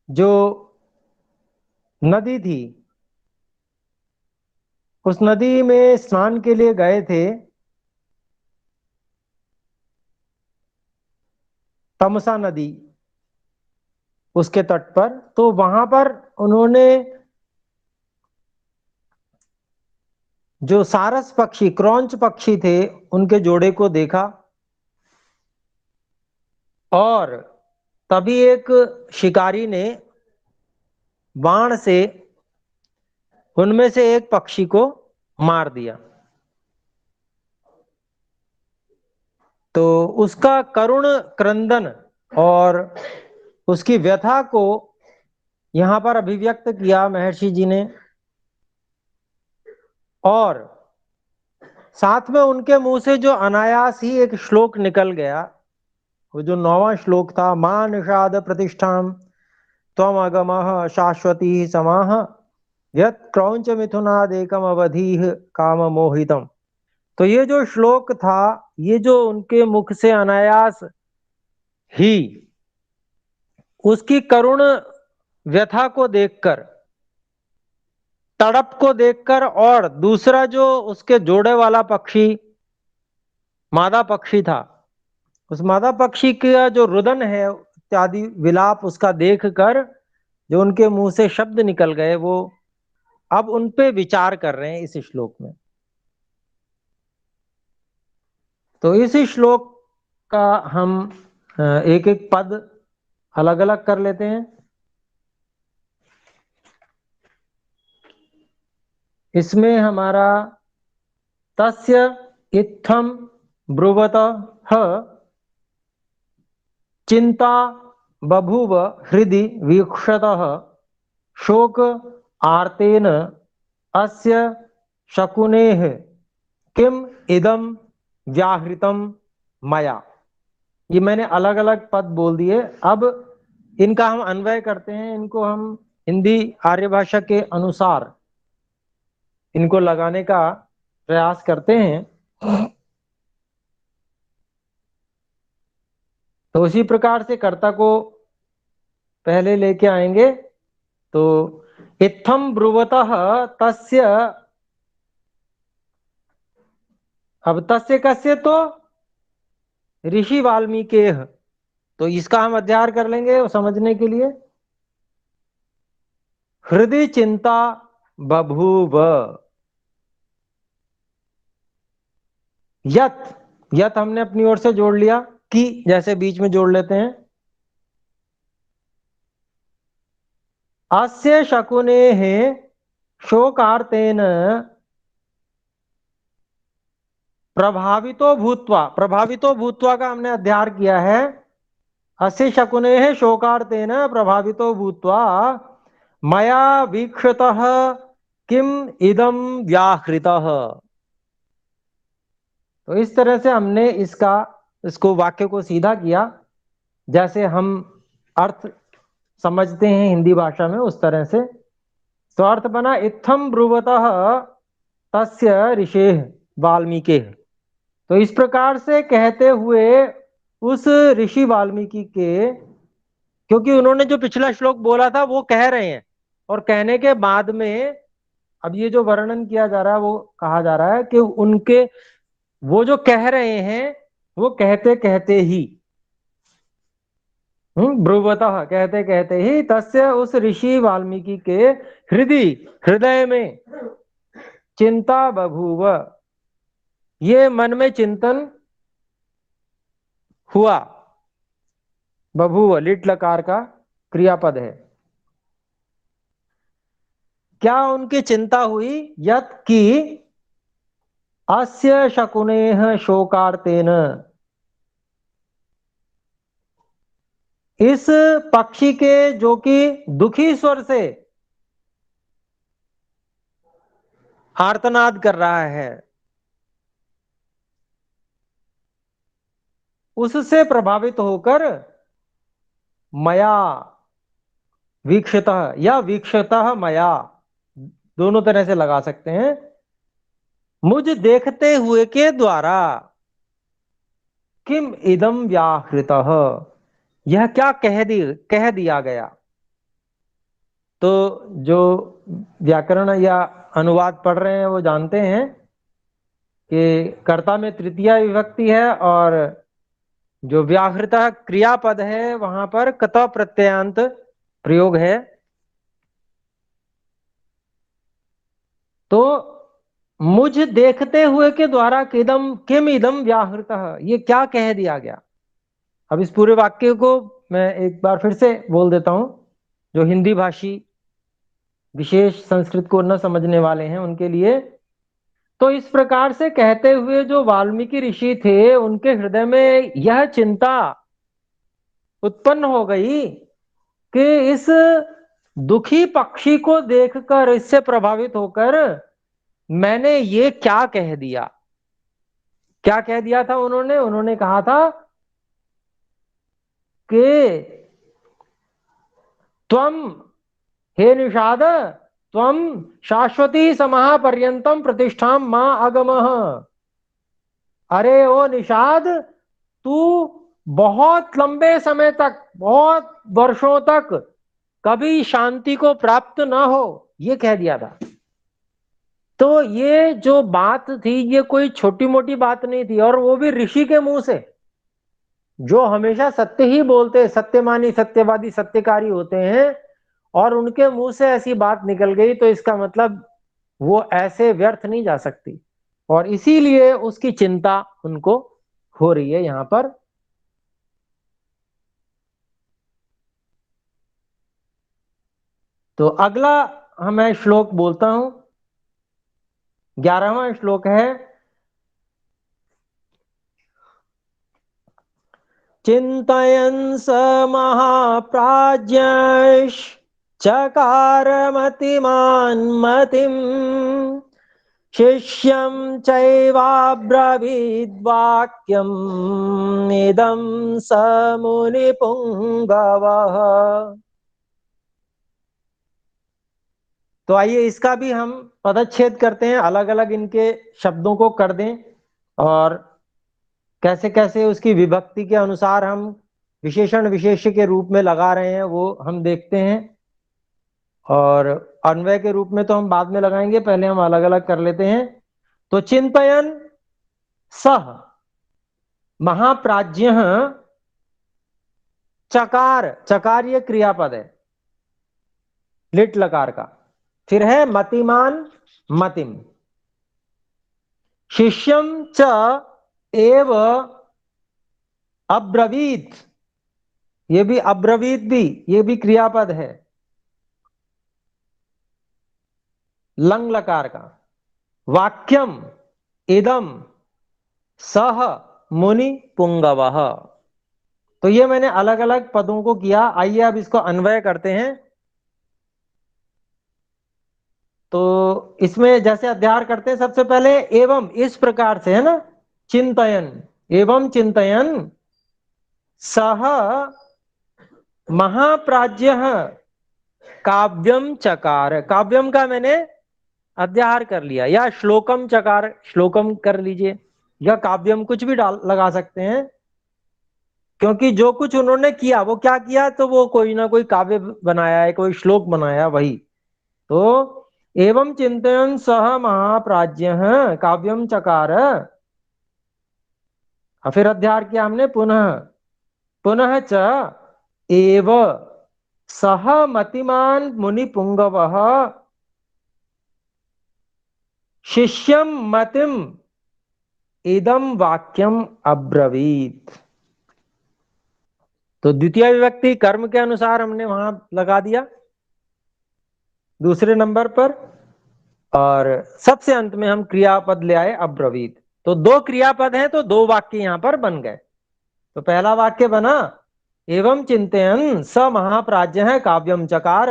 जो नदी थी, उस नदी में स्नान के लिए गए थे, तमसा नदी, उसके तट पर। तो वहां पर उन्होंने जो सारस पक्षी, क्रौंच पक्षी थे, उनके जोड़े को देखा। और तभी एक शिकारी ने बाण से उनमें से एक पक्षी को मार दिया। तो उसका करुण क्रंदन और उसकी व्यथा को यहां पर अभिव्यक्त किया महर्षि जी ने। और साथ में उनके मुंह से जो अनायास ही एक श्लोक निकल गया, वो जो 9वां श्लोक था, मां निषाद प्रतिष्ठाम त्वम अगमः शाश्वती समाह यत् क्रौंच मिथुनादेकम अवधीः काम मोहितम। तो ये जो श्लोक था, ये जो उनके मुख से अनायास ही उसकी करुण व्यथा को देखकर, तड़प को देखकर, और दूसरा जो उसके जोड़े वाला पक्षी मादा पक्षी था, उस मादा पक्षी का जो रुदन है इत्यादि विलाप उसका देखकर जो उनके मुंह से शब्द निकल गए, वो अब उन पे विचार कर रहे हैं इस श्लोक में। तो इस श्लोक का हम एक एक पद अलग अलग कर लेते हैं। इसमें हमारा तस्य इत्थम ब्रुवतः चिंता बभूव हृदि वीक्षतः शोक आर्तेन अस्य शकुनेः किम इदम व्याहृतम मया। ये मैंने अलग अलग पद बोल दिए। अब इनका हम अन्वय करते हैं, इनको हम हिंदी आर्य भाषा के अनुसार इनको लगाने का प्रयास करते हैं। तो उसी प्रकार से कर्ता को पहले लेके आएंगे। तो इत्थम ब्रुवतः तस्य, अब तस्य कस्य, तो ऋषि वाल्मीकि। तो इसका हम अध्ययन कर लेंगे वो समझने के लिए। हृदय चिंता बभूव, यत, यत हमने अपनी ओर से जोड़ लिया, कि जैसे बीच में जोड़ लेते हैं। अस्य शकुनेः शोकार्तेन प्रभावितो भूत्वा, प्रभावितो भूत्वा का हमने अध्ययन किया है। अस्य शकुनेः शोकार्तेन प्रभावितो भूत्वा मया वीक्षतः किम इदम व्याहृतः। तो इस तरह से हमने इसको वाक्य को सीधा किया, जैसे हम अर्थ समझते हैं हिंदी भाषा में उस तरह से। तो अर्थ बना इत्थम ब्रुवतः तस्य ऋषेः वाल्मीकि। तो इस प्रकार से कहते हुए उस ऋषि वाल्मीकि के, क्योंकि उन्होंने जो पिछला श्लोक बोला था वो कह रहे हैं, और कहने के बाद में अब ये जो वर्णन किया जा रहा है वो कहा जा रहा है कि उनके, वो जो कह रहे हैं वो कहते कहते ही, ब्रुवतः कहते कहते ही, तस्य उस ऋषि वाल्मीकि के हृदय, हृदय में, चिंता बभूव, ये मन में चिंतन हुआ। बभूव लिट लकार का क्रियापद है। क्या उनकी चिंता हुई? यत की अस्य शकुनेः शोकार्तेन, इस पक्षी के जो कि दुखी स्वर से आर्तनाद कर रहा है, उससे प्रभावित होकर मया वीक्षितः या वीक्षितः मया, दोनों तरह से लगा सकते हैं, मुझ देखते हुए के द्वारा किम इदम व्याहृतः, यह क्या कह दिया गया। तो जो व्याकरण या अनुवाद पढ़ रहे हैं वो जानते हैं कि कर्ता में तृतीया विभक्ति है और जो व्याहृतः क्रियापद है वहां पर कत प्रत्ययांत प्रयोग है। तो मुझ देखते हुए के द्वारा किदम किम इदम व्याहृतः, ये क्या कह दिया गया। अब इस पूरे वाक्य को मैं एक बार फिर से बोल देता हूं, जो हिंदी भाषी विशेष संस्कृत को न समझने वाले हैं उनके लिए। तो इस प्रकार से कहते हुए जो वाल्मीकि ऋषि थे उनके हृदय में यह चिंता उत्पन्न हो गई कि इस दुखी पक्षी को देखकर, इससे प्रभावित होकर मैंने ये क्या कह दिया। क्या कह दिया था उन्होंने? उन्होंने कहा था कि त्वम, हे निषाद, त्वम शाश्वती समाह पर्यंतम प्रतिष्ठां मां अगमः। अरे ओ निषाद, तू बहुत लंबे समय तक, बहुत वर्षों तक कभी शांति को प्राप्त ना हो, ये कह दिया था। तो ये जो बात थी ये कोई छोटी मोटी बात नहीं थी, और वो भी ऋषि के मुंह से, जो हमेशा सत्य ही बोलते, सत्यमानी सत्यवादी सत्यकारी होते हैं, और उनके मुंह से ऐसी बात निकल गई तो इसका मतलब वो ऐसे व्यर्थ नहीं जा सकती। और इसीलिए उसकी चिंता उनको हो रही है यहां पर। तो अगला मैं श्लोक बोलता हूं, 11वां श्लोक है। चिंतयन् स महाप्राज्ञश्चकार मतिमान् मतिम् शिष्यं चैवाब्रवीद्वाक्यम् इदं स मुनिपुंगवः। तो आइए इसका भी हम पदच्छेद करते हैं, अलग अलग इनके शब्दों को कर दें, और कैसे कैसे उसकी विभक्ति के अनुसार हम विशेषण विशेष्य के रूप में लगा रहे हैं वो हम देखते हैं। और अन्वय के रूप में तो हम बाद में लगाएंगे, पहले हम अलग अलग कर लेते हैं। तो चिंतयन सह महाप्राज्य चकार, चकार ये क्रियापद है लिट लकार का। फिर है मतिमान मतिम, शिष्यम च एव अब्रवीत, ये भी अब्रवीत भी, ये भी क्रियापद है लंग लकार का। वाक्यम इदम सह मुनि पुंगवः। तो ये मैंने अलग अलग पदों को किया। आइए अब इसको अन्वय करते हैं। तो इसमें जैसे अध्याय करते हैं, सबसे पहले एवं इस प्रकार से है ना, चिंतयन, एवं चिंतयन सह महाप्राज्य काव्यम चकार, काव्यम का मैंने अध्याहार कर लिया, या श्लोकम चकार, श्लोकम कर लीजिए, या काव्यम कुछ भी डाल लगा सकते हैं, क्योंकि जो कुछ उन्होंने किया वो क्या किया, तो वो कोई ना कोई काव्य बनाया है, कोई श्लोक बनाया वही। तो एवं चिंतन सह महाप्राज्य काव्यम चकार, और फिर अध्याय किया हमने पुनः, पुनः च एव सह मतिमान मुनि पुंगव शिष्यम मतिम इदम वाक्यम अब्रवीत। तो द्वितीय विभक्ति कर्म के अनुसार हमने वहां लगा दिया दूसरे नंबर पर, और सबसे अंत में हम क्रियापद ले आए अब्रवीत। तो दो क्रियापद हैं तो दो वाक्य यहां पर बन गए। तो पहला वाक्य बना एवं चिंतयन स महाप्राज्य है काव्यम चकार,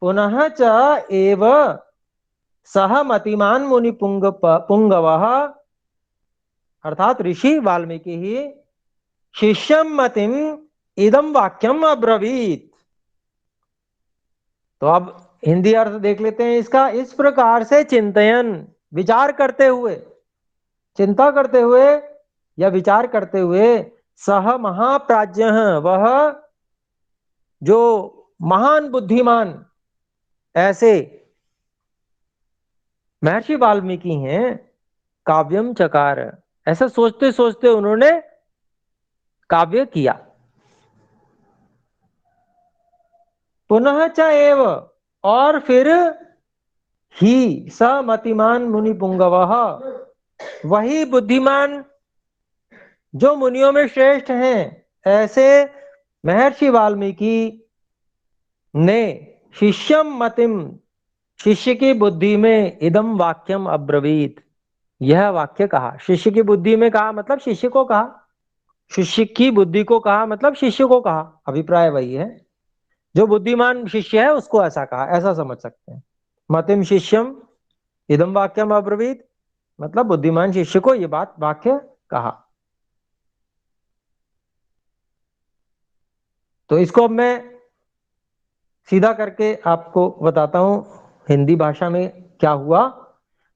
पुनः च एव सह मतिमान मुनि पुंगव, अर्थात ऋषि वाल्मीकि ही शिष्यम मतिम इदम वाक्यम अब्रवीत। तो अब हिंदी अर्थ देख लेते हैं इसका। इस प्रकार से चिंतयन, विचार करते हुए, चिंता करते हुए या विचार करते हुए, सह महाप्राज्य, वह जो महान बुद्धिमान ऐसे महर्षि वाल्मीकि हैं, काव्यम चकार, ऐसा सोचते सोचते उन्होंने काव्य किया। पुनः च एव, और फिर ही स मतिमान मुनि पुंगवः, वही बुद्धिमान जो मुनियों में श्रेष्ठ हैं, ऐसे महर्षि वाल्मीकि ने शिष्यम मतिम, शिष्य की बुद्धि में इदम वाक्यम अब्रवीत, यह वाक्य कहा। शिष्य की बुद्धि में कहा मतलब शिष्य को कहा, शिष्य की बुद्धि को कहा मतलब शिष्य को कहा, अभिप्राय वही है। जो बुद्धिमान शिष्य है उसको ऐसा कहा, ऐसा समझ सकते हैं। मतिम शिष्यम इदम वाक्यम अब्रवीत, मतलब बुद्धिमान शिष्य को ये बात वाक्य कहा। तो इसको अब मैं सीधा करके आपको बताता हूं हिंदी भाषा में क्या हुआ।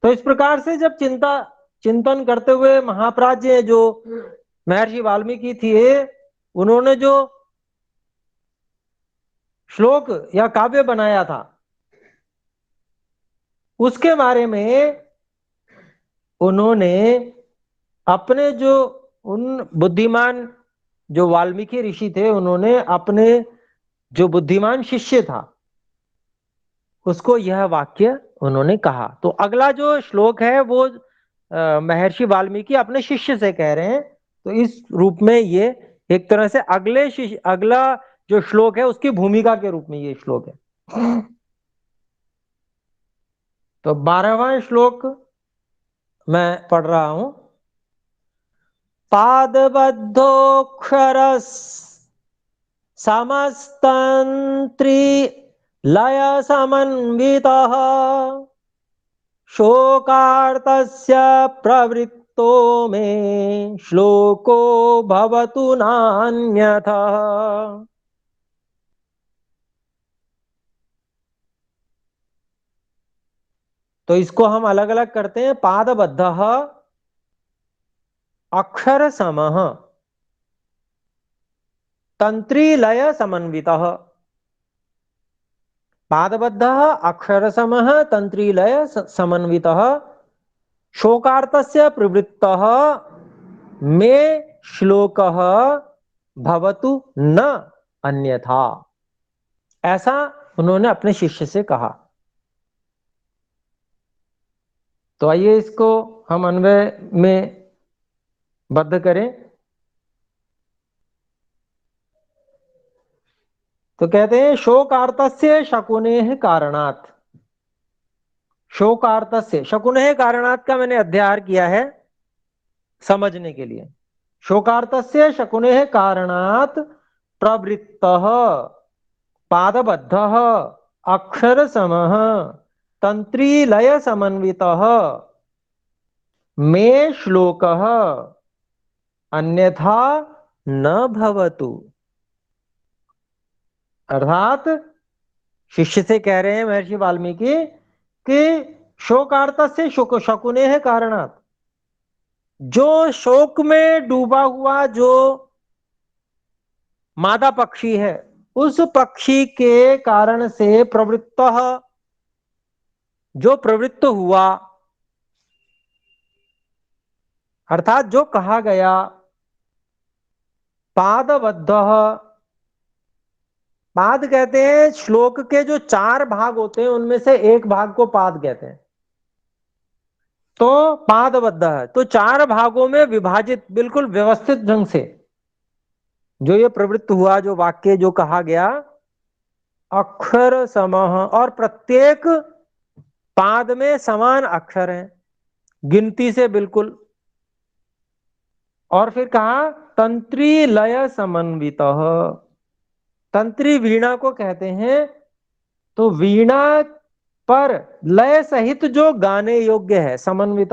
तो इस प्रकार से जब चिंतन करते हुए महाप्राज्य जो महर्षि वाल्मीकि थे, उन्होंने जो श्लोक या काव्य बनाया था उसके बारे में उन्होंने अपने जो उन बुद्धिमान जो वाल्मीकि ऋषि थे, उन्होंने अपने जो बुद्धिमान शिष्य था उसको यह वाक्य उन्होंने कहा। तो अगला जो श्लोक है वो महर्षि वाल्मीकि अपने शिष्य से कह रहे हैं। तो इस रूप में ये एक तरह से अगला जो श्लोक है उसकी भूमिका के रूप में ये श्लोक है। तो 12वां श्लोक मैं पढ़ रहा हूं। पादबद्धोक्षर समस्तंत्री लय समन्वितः शोकार्तस्य प्रवृत्तो मे श्लोको भवतु नान्यथः। तो इसको हम अलग अलग करते हैं। पादबद्ध अक्षर समः तंत्री लय समन्वितः, पादबद्ध अक्षर समः तंत्री लय समन्वितः शोकार्तस्य प्रवृत्तः मे श्लोकः भवतु न अन्यथा, ऐसा उन्होंने अपने शिष्य से कहा। तो आइए इसको हम अन्वय में बद्ध करें। तो कहते हैं शोकार्तस्य शकुनेः कारणात्, शोकार्तस्य शकुनेः कारणात् का मैंने अध्ययन किया है समझने के लिए। शोकार्तस्य शकुनेः कारणात् प्रवृत्तः पादबद्धः अक्षर समः तंत्री लय समन्वितः मे श्लोकः अन्यथा न भवतु। अर्थात शिष्य से कह रहे हैं महर्षि वाल्मीकि कि शोकार्तस्य शकुनेः कारणात्, जो शोक में डूबा हुआ जो मादा पक्षी है उस पक्षी के कारण से प्रवृत्त, जो प्रवृत्त हुआ, अर्थात जो कहा गया, पादबद्ध, पाद कहते हैं श्लोक के जो 4 भाग होते हैं उनमें से एक भाग को पाद कहते हैं। तो पादबद्ध है तो 4 भागों में विभाजित बिल्कुल व्यवस्थित ढंग से जो ये प्रवृत्त हुआ, जो वाक्य जो कहा गया, अक्षर समह, और प्रत्येक पाद में समान अक्षर हैं गिनती से बिल्कुल। और फिर कहा तंत्री लय समन्वित, तंत्री वीणा को कहते हैं। तो वीणा पर लय सहित जो गाने योग्य है, समन्वित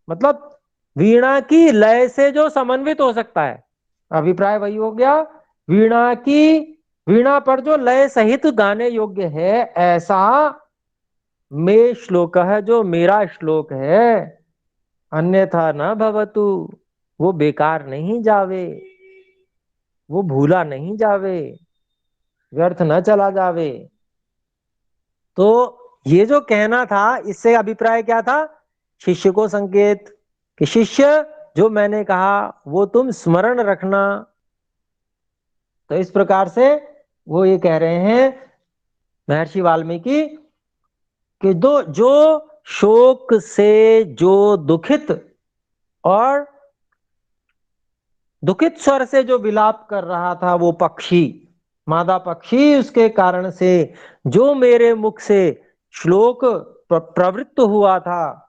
मतलब वीणा की लय से जो समन्वित हो सकता है, अभिप्राय वही हो गया। वीणा की, वीणा पर जो लय सहित गाने योग्य है, ऐसा मे श्लोक है, जो मेरा श्लोक है, अन्यथा न भवतु, वो बेकार नहीं जावे, वो भूला नहीं जावे। व्यर्थ न चला जावे। तो ये जो कहना था, इससे अभिप्राय क्या था? शिष्य को संकेत कि शिष्य, जो मैंने कहा वो तुम स्मरण रखना। तो इस प्रकार से वो ये कह रहे हैं महर्षि वाल्मीकि कि दो जो शोक से जो दुखित और दुखित स्वर से जो विलाप कर रहा था वो पक्षी, मादा पक्षी, उसके कारण से जो मेरे मुख से श्लोक प्रवृत्त हुआ था,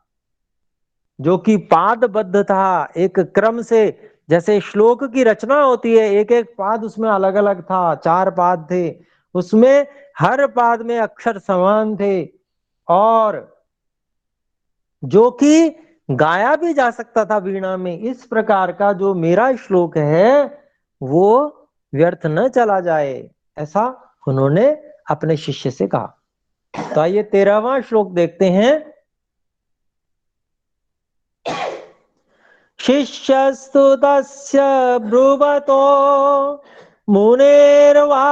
जो कि पादबद्ध था एक क्रम से, जैसे श्लोक की रचना होती है, एक एक पाद उसमें अलग अलग था, 4 पाद थे, उसमें हर पाद में अक्षर समान थे, और जो कि गाया भी जा सकता था वीणा में। इस प्रकार का जो मेरा श्लोक है वो व्यर्थ न चला जाए, ऐसा उन्होंने अपने शिष्य से कहा। तो आइए 13वां श्लोक देखते हैं। शिष्यस्तु तस्य ब्रुवतो मुनेर्वाक्यमनुत्तमम्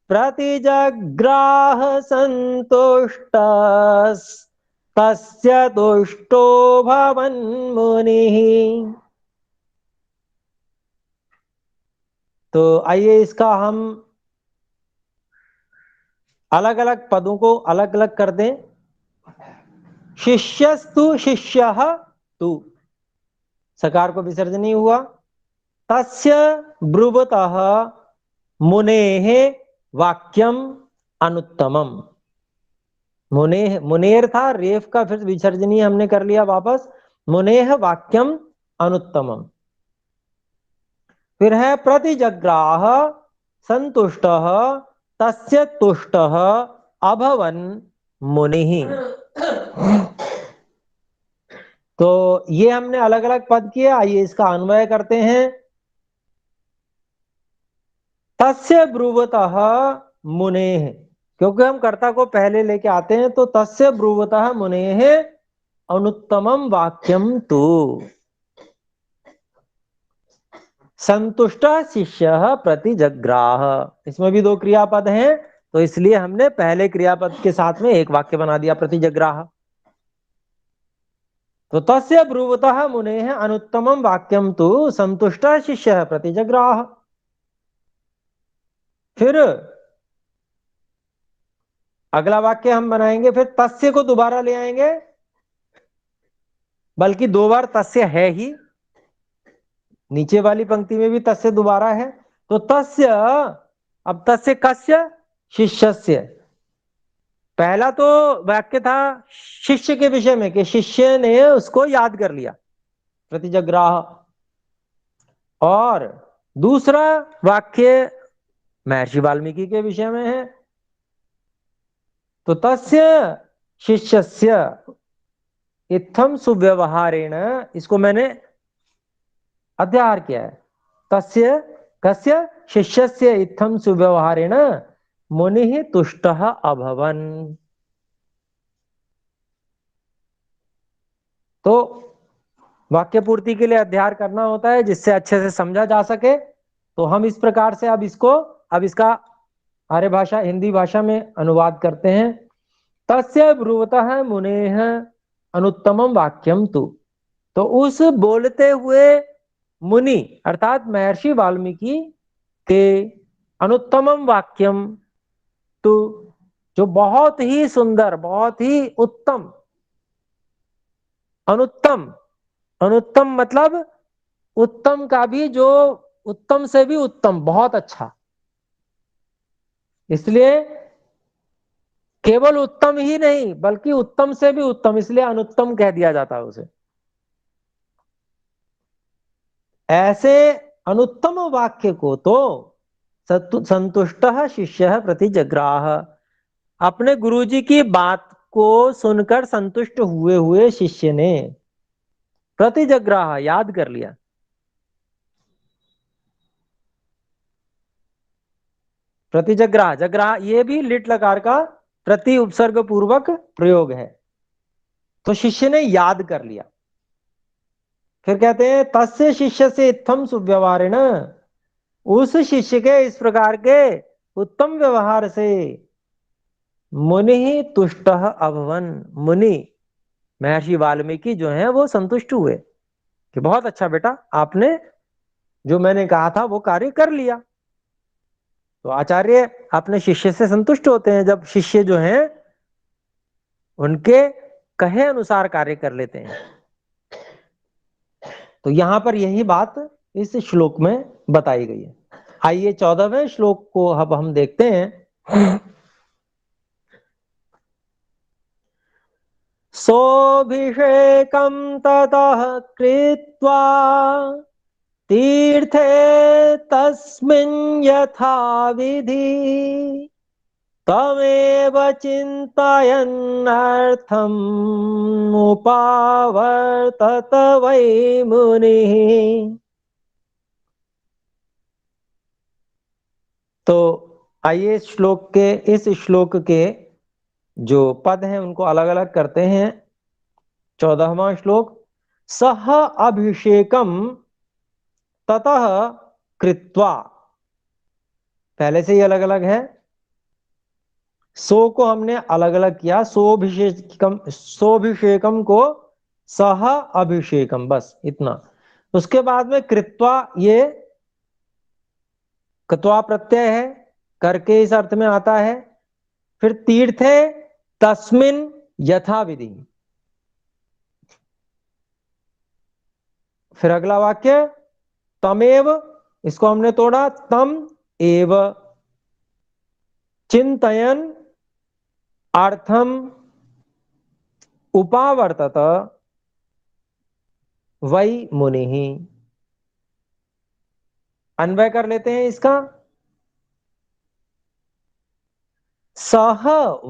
प्रतिजग्राह सन्तुष्टस्तस्य तुष्टो भवन् मुनिः। तो आइए इसका हम अलग अलग पदों को अलग अलग कर दें। शिष्यस्तु, शिष्यः तु, सकार को विसर्जन नहीं हुआ। तस्य ब्रुवतः मुनेः वाक्यम अनुत्तमम। मुनेह, मुनेर था, रेफ का फिर विसर्जनीय हमने कर लिया वापस। मुनेह वाक्यम अनुत्तमम। फिर है प्रतिजग्राह संतुष्टः तस्य तुष्टः अभवन मुनिः। तो ये हमने अलग अलग पद किए। आइए इसका अन्वय करते हैं। तस्य ब्रुवतः मुनेः, क्योंकि हम कर्ता को पहले लेके आते हैं, तो तस्य ब्रुवतः मुनेः अनुत्तमम वाक्यम तु संतुष्ट शिष्य प्रतिजग्राह। इसमें भी 2 क्रियापद हैं, तो इसलिए हमने पहले क्रियापद के साथ में एक वाक्य बना दिया, प्रतिजग्राह। तो तस्य ब्रुवतः मुनेः अनुत्तमम वाक्यम तु संतुष्ट शिष्य प्रतिजग्राह। फिर अगला वाक्य हम बनाएंगे, फिर तस्य को दोबारा ले आएंगे, बल्कि 2 बार तस्य है ही, नीचे वाली पंक्ति में भी तस्य दोबारा है। तो तस्य, अब तस्य कस्य? शिष्यस्य। पहला तो वाक्य था शिष्य के विषय में कि शिष्य ने उसको याद कर लिया, प्रतिजग्राह। और दूसरा वाक्य महर्षि वाल्मीकि के विषय में है। तो तस्य शिष्यस्य इत्थम सुव्यवहारेण, इसको मैंने अध्याहार किया है। तस्य कस्य? शिष्यस्य इत्थम सुव्यवहारेण मुनिः तुष्टः अभवन्। तो वाक्य पूर्ति के लिए अध्याहार करना होता है, जिससे अच्छे से समझा जा सके। तो हम इस प्रकार से अब इसका आर्य भाषा, हिंदी भाषा में अनुवाद करते हैं। तस्य ब्रुवतः मुनेः अनुत्तमम वाक्यम तु। तो उस बोलते हुए मुनि अर्थात महर्षि वाल्मीकि के अनुत्तमम वाक्यम तु, जो बहुत ही सुंदर, बहुत ही उत्तम, अनुत्तम, अनुत्तम मतलब उत्तम का भी जो उत्तम से भी उत्तम, बहुत अच्छा। इसलिए केवल उत्तम ही नहीं बल्कि उत्तम से भी उत्तम, इसलिए अनुत्तम कह दिया जाता है उसे। ऐसे अनुत्तम वाक्य को तो संतुष्ट शिष्य प्रतिजग्राह, अपने गुरुजी की बात को सुनकर संतुष्ट हुए हुए शिष्य ने प्रतिजग्राह याद कर लिया। प्रतिजग्राह, जग्राह ये भी लिट लकार का प्रति उपसर्ग पूर्वक प्रयोग है। तो शिष्य ने याद कर लिया। फिर कहते हैं तस्य शिष्य से इत्थम सुव्यवहारेण, उस शिष्य के इस प्रकार के उत्तम व्यवहार से मुनि ही तुष्ट अभवन, मुनि महर्षि वाल्मीकि जो है वो संतुष्ट हुए कि बहुत अच्छा बेटा, आपने जो मैंने कहा था वो कार्य कर लिया। तो आचार्य अपने शिष्य से संतुष्ट होते हैं जब शिष्य जो हैं उनके कहे अनुसार कार्य कर लेते हैं। तो यहां पर यही बात इस श्लोक में बताई गई है। आइए 14वें श्लोक को अब हम देखते हैं। सोऽभिषेकं ततः कृत्वा तीर्थे तस्मिन् यथा विधि तमेव चिन्तयन्नर्थम् उपावर्तत वै मुनिः। तो आइए इस श्लोक के जो पद हैं उनको अलग अलग करते हैं। 14वां श्लोक, सह अभिषेकम ततः कृत्वा, पहले से ही अलग अलग है। सो को हमने अलग अलग किया, सोभिषेकम को सह अभिषेकम, बस इतना। उसके बाद में कृत्वा, ये कृत्वा प्रत्यय है, करके इस अर्थ में आता है। फिर तीर्थे तस्मिन यथा विधि, फिर अगला वाक्य तमेव, इसको हमने तोड़ा, तम एव चिंतयन अर्थम उपावर्तत वै मुनि। अन्वय कर लेते हैं इसका। सह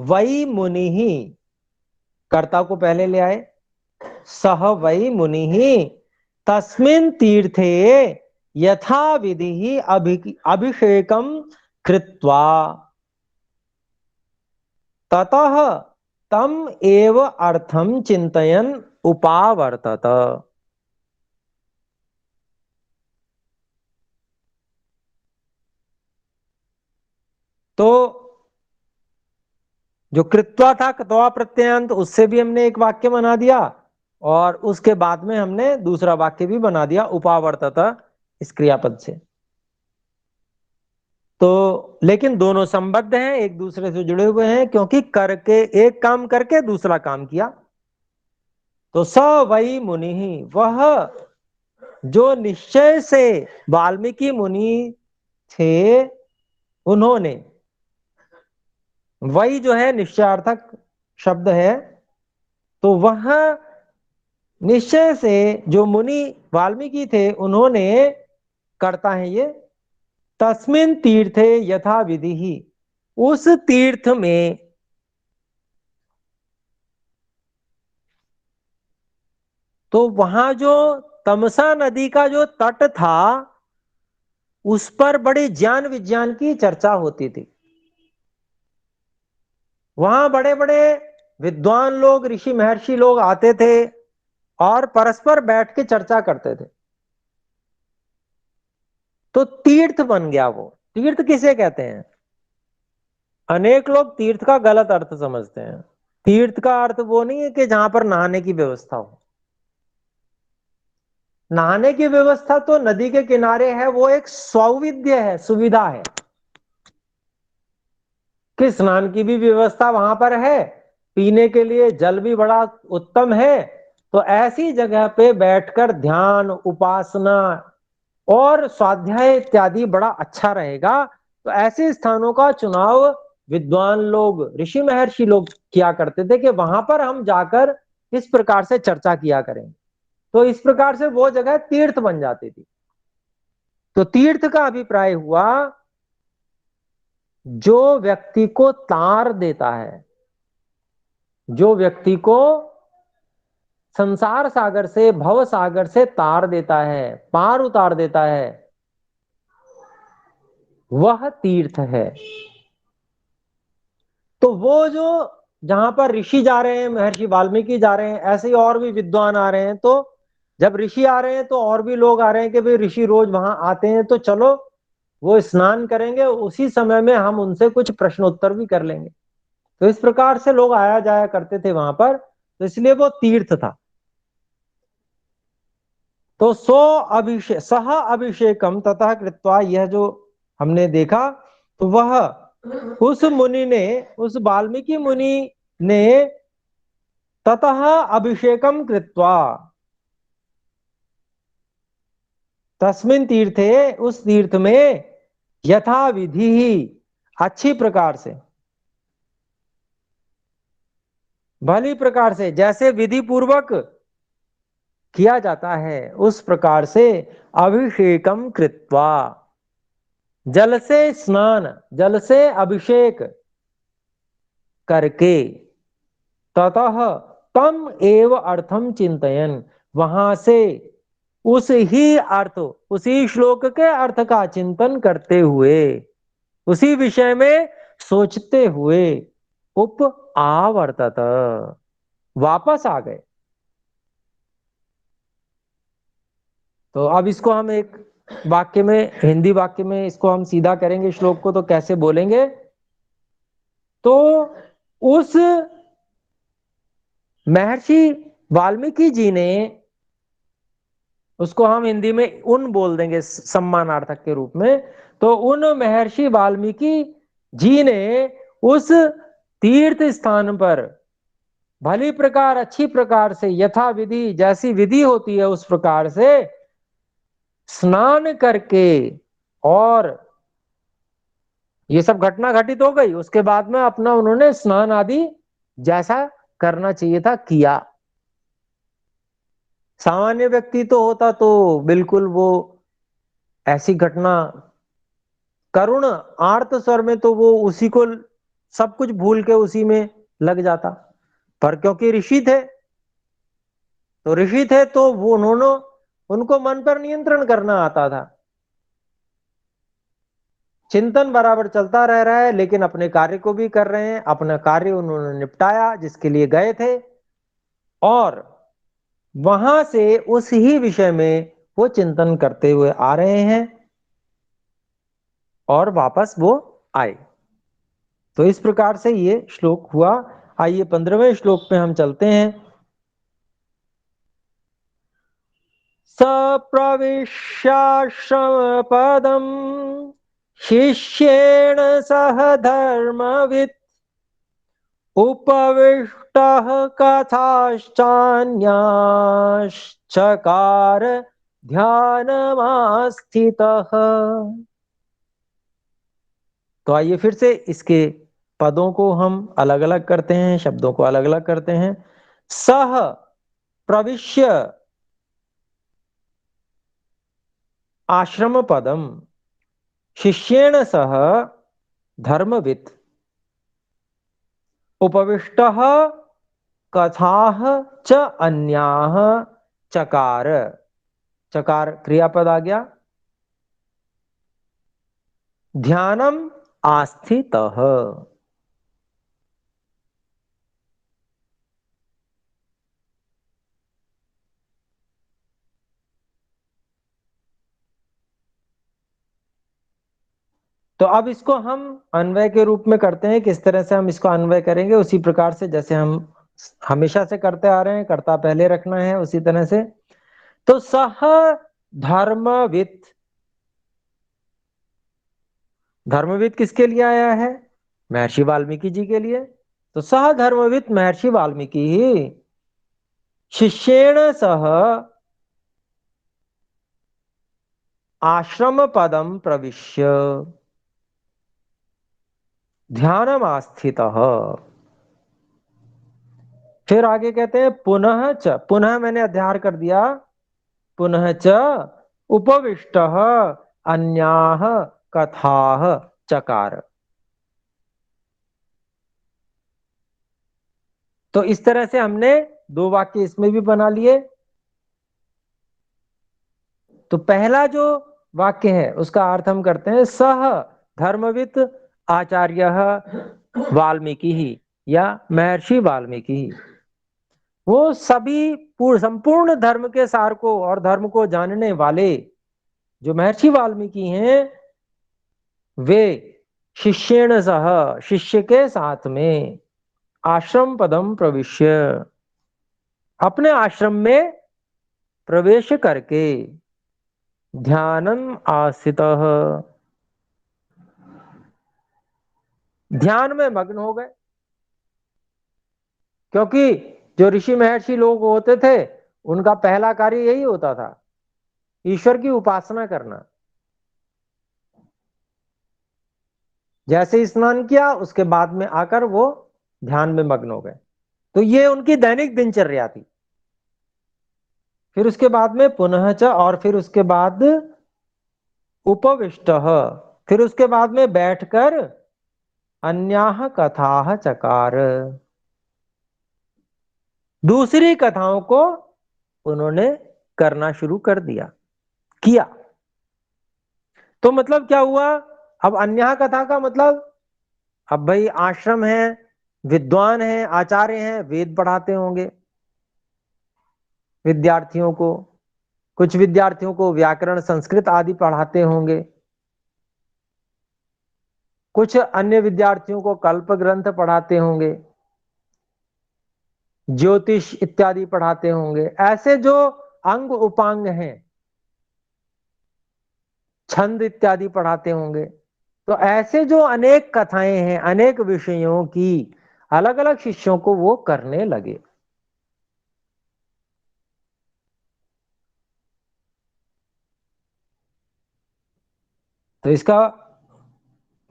वै मुनि, कर्ता को पहले ले आए, सह वै मुनि तस्मिन् तीर्थे यथा विधि अभिषेकम कृत्वा ततः तम एव अर्थम चिंतयन उपावर्तत। तो जो कृत्वा था, कृत्वा प्रत्ययांत, उससे भी हमने एक वाक्य बना दिया और उसके बाद में हमने दूसरा वाक्य भी बना दिया उपावर्तत इस क्रियापद से। तो लेकिन दोनों संबद्ध हैं, एक दूसरे से जुड़े हुए हैं, क्योंकि करके एक काम करके दूसरा काम किया। तो स वै मुनि, वह जो निश्चय से वाल्मीकि मुनि थे, उन्होंने, वही जो है निश्चयार्थक शब्द है, तो वह निश्चय से जो मुनि वाल्मीकि थे उन्होंने, करता है ये, तस्मिन तीर्थे यथा विधि ही, उस तीर्थ में, तो वहां जो तमसा नदी का जो तट था उस पर बड़ी ज्ञान विज्ञान की चर्चा होती थी। वहां बड़े बड़े विद्वान लोग, ऋषि महर्षि लोग आते थे और परस्पर बैठ के चर्चा करते थे। तो तीर्थ बन गया वो। तीर्थ किसे कहते हैं? अनेक लोग तीर्थ का गलत अर्थ समझते हैं। तीर्थ का अर्थ वो नहीं है कि जहां पर नहाने की व्यवस्था हो। नहाने की व्यवस्था तो नदी के किनारे है, वो एक सौविध्य है, सुविधा है कि स्नान की भी व्यवस्था वहां पर है, पीने के लिए जल भी बड़ा उत्तम है। तो ऐसी जगह पे बैठकर ध्यान, उपासना और स्वाध्याय इत्यादि बड़ा अच्छा रहेगा। तो ऐसे स्थानों का चुनाव विद्वान लोग, ऋषि महर्षि लोग किया करते थे कि वहां पर हम जाकर इस प्रकार से चर्चा किया करें। तो इस प्रकार से वो जगह तीर्थ बन जाती थी। तो तीर्थ का अभिप्राय हुआ जो व्यक्ति को तार देता है, जो व्यक्ति को संसार सागर से, भव सागर से तार देता है, पार उतार देता है, वह तीर्थ है। तो वो जो, जहां पर ऋषि जा रहे हैं, महर्षि वाल्मीकि जा रहे हैं, ऐसे ही और भी विद्वान आ रहे हैं, तो जब ऋषि आ रहे हैं तो और भी लोग आ रहे हैं कि भाई ऋषि रोज वहां आते हैं, तो चलो वो स्नान करेंगे, उसी समय में हम उनसे कुछ प्रश्नोत्तर भी कर लेंगे। तो इस प्रकार से लोग आया जाया करते थे वहां पर, तो इसलिए वो तीर्थ था। तो सह अभिषेकम ततः कृत्वा, यह जो हमने देखा, तो वह उस मुनि ने, उस वाल्मीकि मुनि ने ततः अभिषेकम कृत्वा, तस्मिन तीर्थे, उस तीर्थ में, यथा विधि ही, अच्छी प्रकार से, भली प्रकार से, जैसे विधि पूर्वक किया जाता है उस प्रकार से, अभिषेकम कृत्वा, जल से स्नान, जल से अभिषेक करके, ततः तम एव अर्थम चिंतयन, वहां से उस ही अर्थ, उसी श्लोक के अर्थ का चिंतन करते हुए, उसी विषय में सोचते हुए, उप आवर्तत, वापस आ गए। तो अब इसको हम एक वाक्य में, हिंदी वाक्य में इसको हम सीधा करेंगे श्लोक को, तो कैसे बोलेंगे? तो उस महर्षि वाल्मीकि जी ने, उसको हम हिंदी में उन बोल देंगे सम्मानार्थक के रूप में, तो उन महर्षि वाल्मीकि जी ने उस तीर्थ स्थान पर भली प्रकार, अच्छी प्रकार से, यथा विधि, जैसी विधि होती है उस प्रकार से स्नान करके, और ये सब घटना घटित हो गई, उसके बाद में अपना उन्होंने स्नान आदि जैसा करना चाहिए था किया। सामान्य व्यक्ति तो होता तो बिल्कुल वो ऐसी घटना, करुण आर्त स्वर में, तो वो उसी को सब कुछ भूल के उसी में लग जाता। पर क्योंकि ऋषि थे, तो ऋषि थे तो वो उन्होंने, उनको मन पर नियंत्रण करना आता था। चिंतन बराबर चलता रह रहा है, लेकिन अपने कार्य को भी कर रहे हैं, अपना कार्य उन्होंने निपटाया जिसके लिए गए थे, और वहां से उस ही विषय में वो चिंतन करते हुए आ रहे हैं, और वापस वो आए। तो इस प्रकार से ये श्लोक हुआ। आइए 15वें श्लोक पे हम चलते हैं। सप्रविश्याश्रम पदम शिष्येण सह धर्मवित् उपविष्टः कथाश्चान्याश्चकार ध्यानमास्थितः। तो आइए फिर से इसके पदों को हम अलग अलग करते हैं, शब्दों को अलग अलग करते हैं। सह प्रविश्य आश्रम पदम शिष्येण सह धर्मवित् उपविष्टः कथाः च अन्याः चकार, चकार क्रियापद आ गया, ध्यानम आस्थितः। तो अब इसको हम अन्वय के रूप में करते हैं। किस तरह से हम इसको अन्वय करेंगे? उसी प्रकार से जैसे हम हमेशा से करते आ रहे हैं, कर्ता पहले रखना है, उसी तरह से। तो सह धर्मवित्, धर्मविद किसके लिए आया है? महर्षि वाल्मीकि जी के लिए। तो सह धर्मविद महर्षि वाल्मीकि ही शिष्येण सह आश्रम पदम प्रविश्य ध्यानमास्थितः। फिर आगे कहते हैं पुनः च, पुनः मैंने अध्यार कर दिया, पुनः च उपविष्टः अन्याः कथाः चकार। तो इस तरह से हमने दो वाक्य इसमें भी बना लिए। तो पहला जो वाक्य है उसका अर्थ हम करते हैं, सह धर्मविद आचार्य वाल्मीकि ही, या महर्षि वाल्मीकि ही, वो सभी संपूर्ण धर्म के सार को और धर्म को जानने वाले जो महर्षि वाल्मीकि हैं, वे शिष्येण सह, शिष्य के साथ में, आश्रम पदम प्रविश्य, अपने आश्रम में प्रवेश करके, ध्यानम आस्थितः, ध्यान में मग्न हो गए। क्योंकि जो ऋषि महर्षि लोग होते थे, उनका पहला कार्य यही होता था, ईश्वर की उपासना करना। जैसे ही स्नान किया, उसके बाद में आकर वो ध्यान में मग्न हो गए। तो ये उनकी दैनिक दिनचर्या थी। फिर उसके बाद में पुनः च, और फिर उसके बाद उपविष्ट, फिर उसके बाद में बैठकर अन्याह कथाः चकार, दूसरी कथाओं को उन्होंने करना शुरू कर दिया, किया। तो मतलब क्या हुआ? अब अन्याह कथा का मतलब, अब भाई आश्रम है, विद्वान है, आचार्य हैं, वेद पढ़ाते होंगे विद्यार्थियों को, कुछ विद्यार्थियों को व्याकरण संस्कृत आदि पढ़ाते होंगे, कुछ अन्य विद्यार्थियों को कल्प ग्रंथ पढ़ाते होंगे, ज्योतिष इत्यादि पढ़ाते होंगे। ऐसे जो अंग उपांग हैं, छंद इत्यादि पढ़ाते होंगे। तो ऐसे जो अनेक कथाएं हैं, अनेक विषयों की अलग अलग शिष्यों को वो करने लगे। तो इसका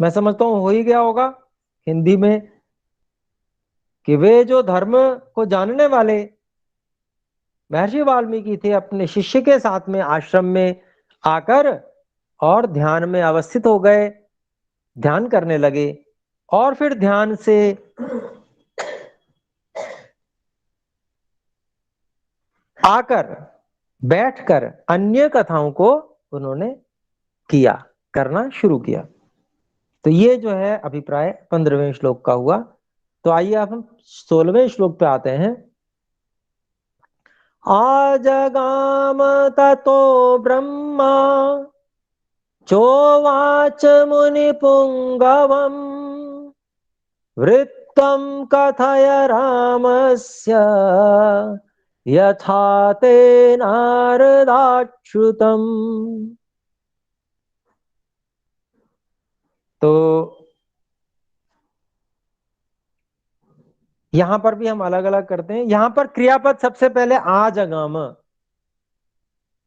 मैं समझता हूं हो ही गया होगा हिंदी में, कि वे जो धर्म को जानने वाले महर्षि वाल्मीकि थे, अपने शिष्य के साथ में आश्रम में आकर और ध्यान में अवस्थित हो गए, ध्यान करने लगे। और फिर ध्यान से आकर बैठकर अन्य कथाओं को उन्होंने किया, करना शुरू किया। तो ये जो है अभिप्राय 15वें श्लोक का हुआ। तो आइए अब हम 16वें श्लोक पे आते हैं। आजगाम ततो ब्रह्मा चोवाच मुनिपुंगवम् वृत्तं कथय रामस्य यथा ते नारदाच्युतम्। तो यहां पर भी हम अलग अलग करते हैं। यहां पर क्रियापद सबसे पहले आजगाम,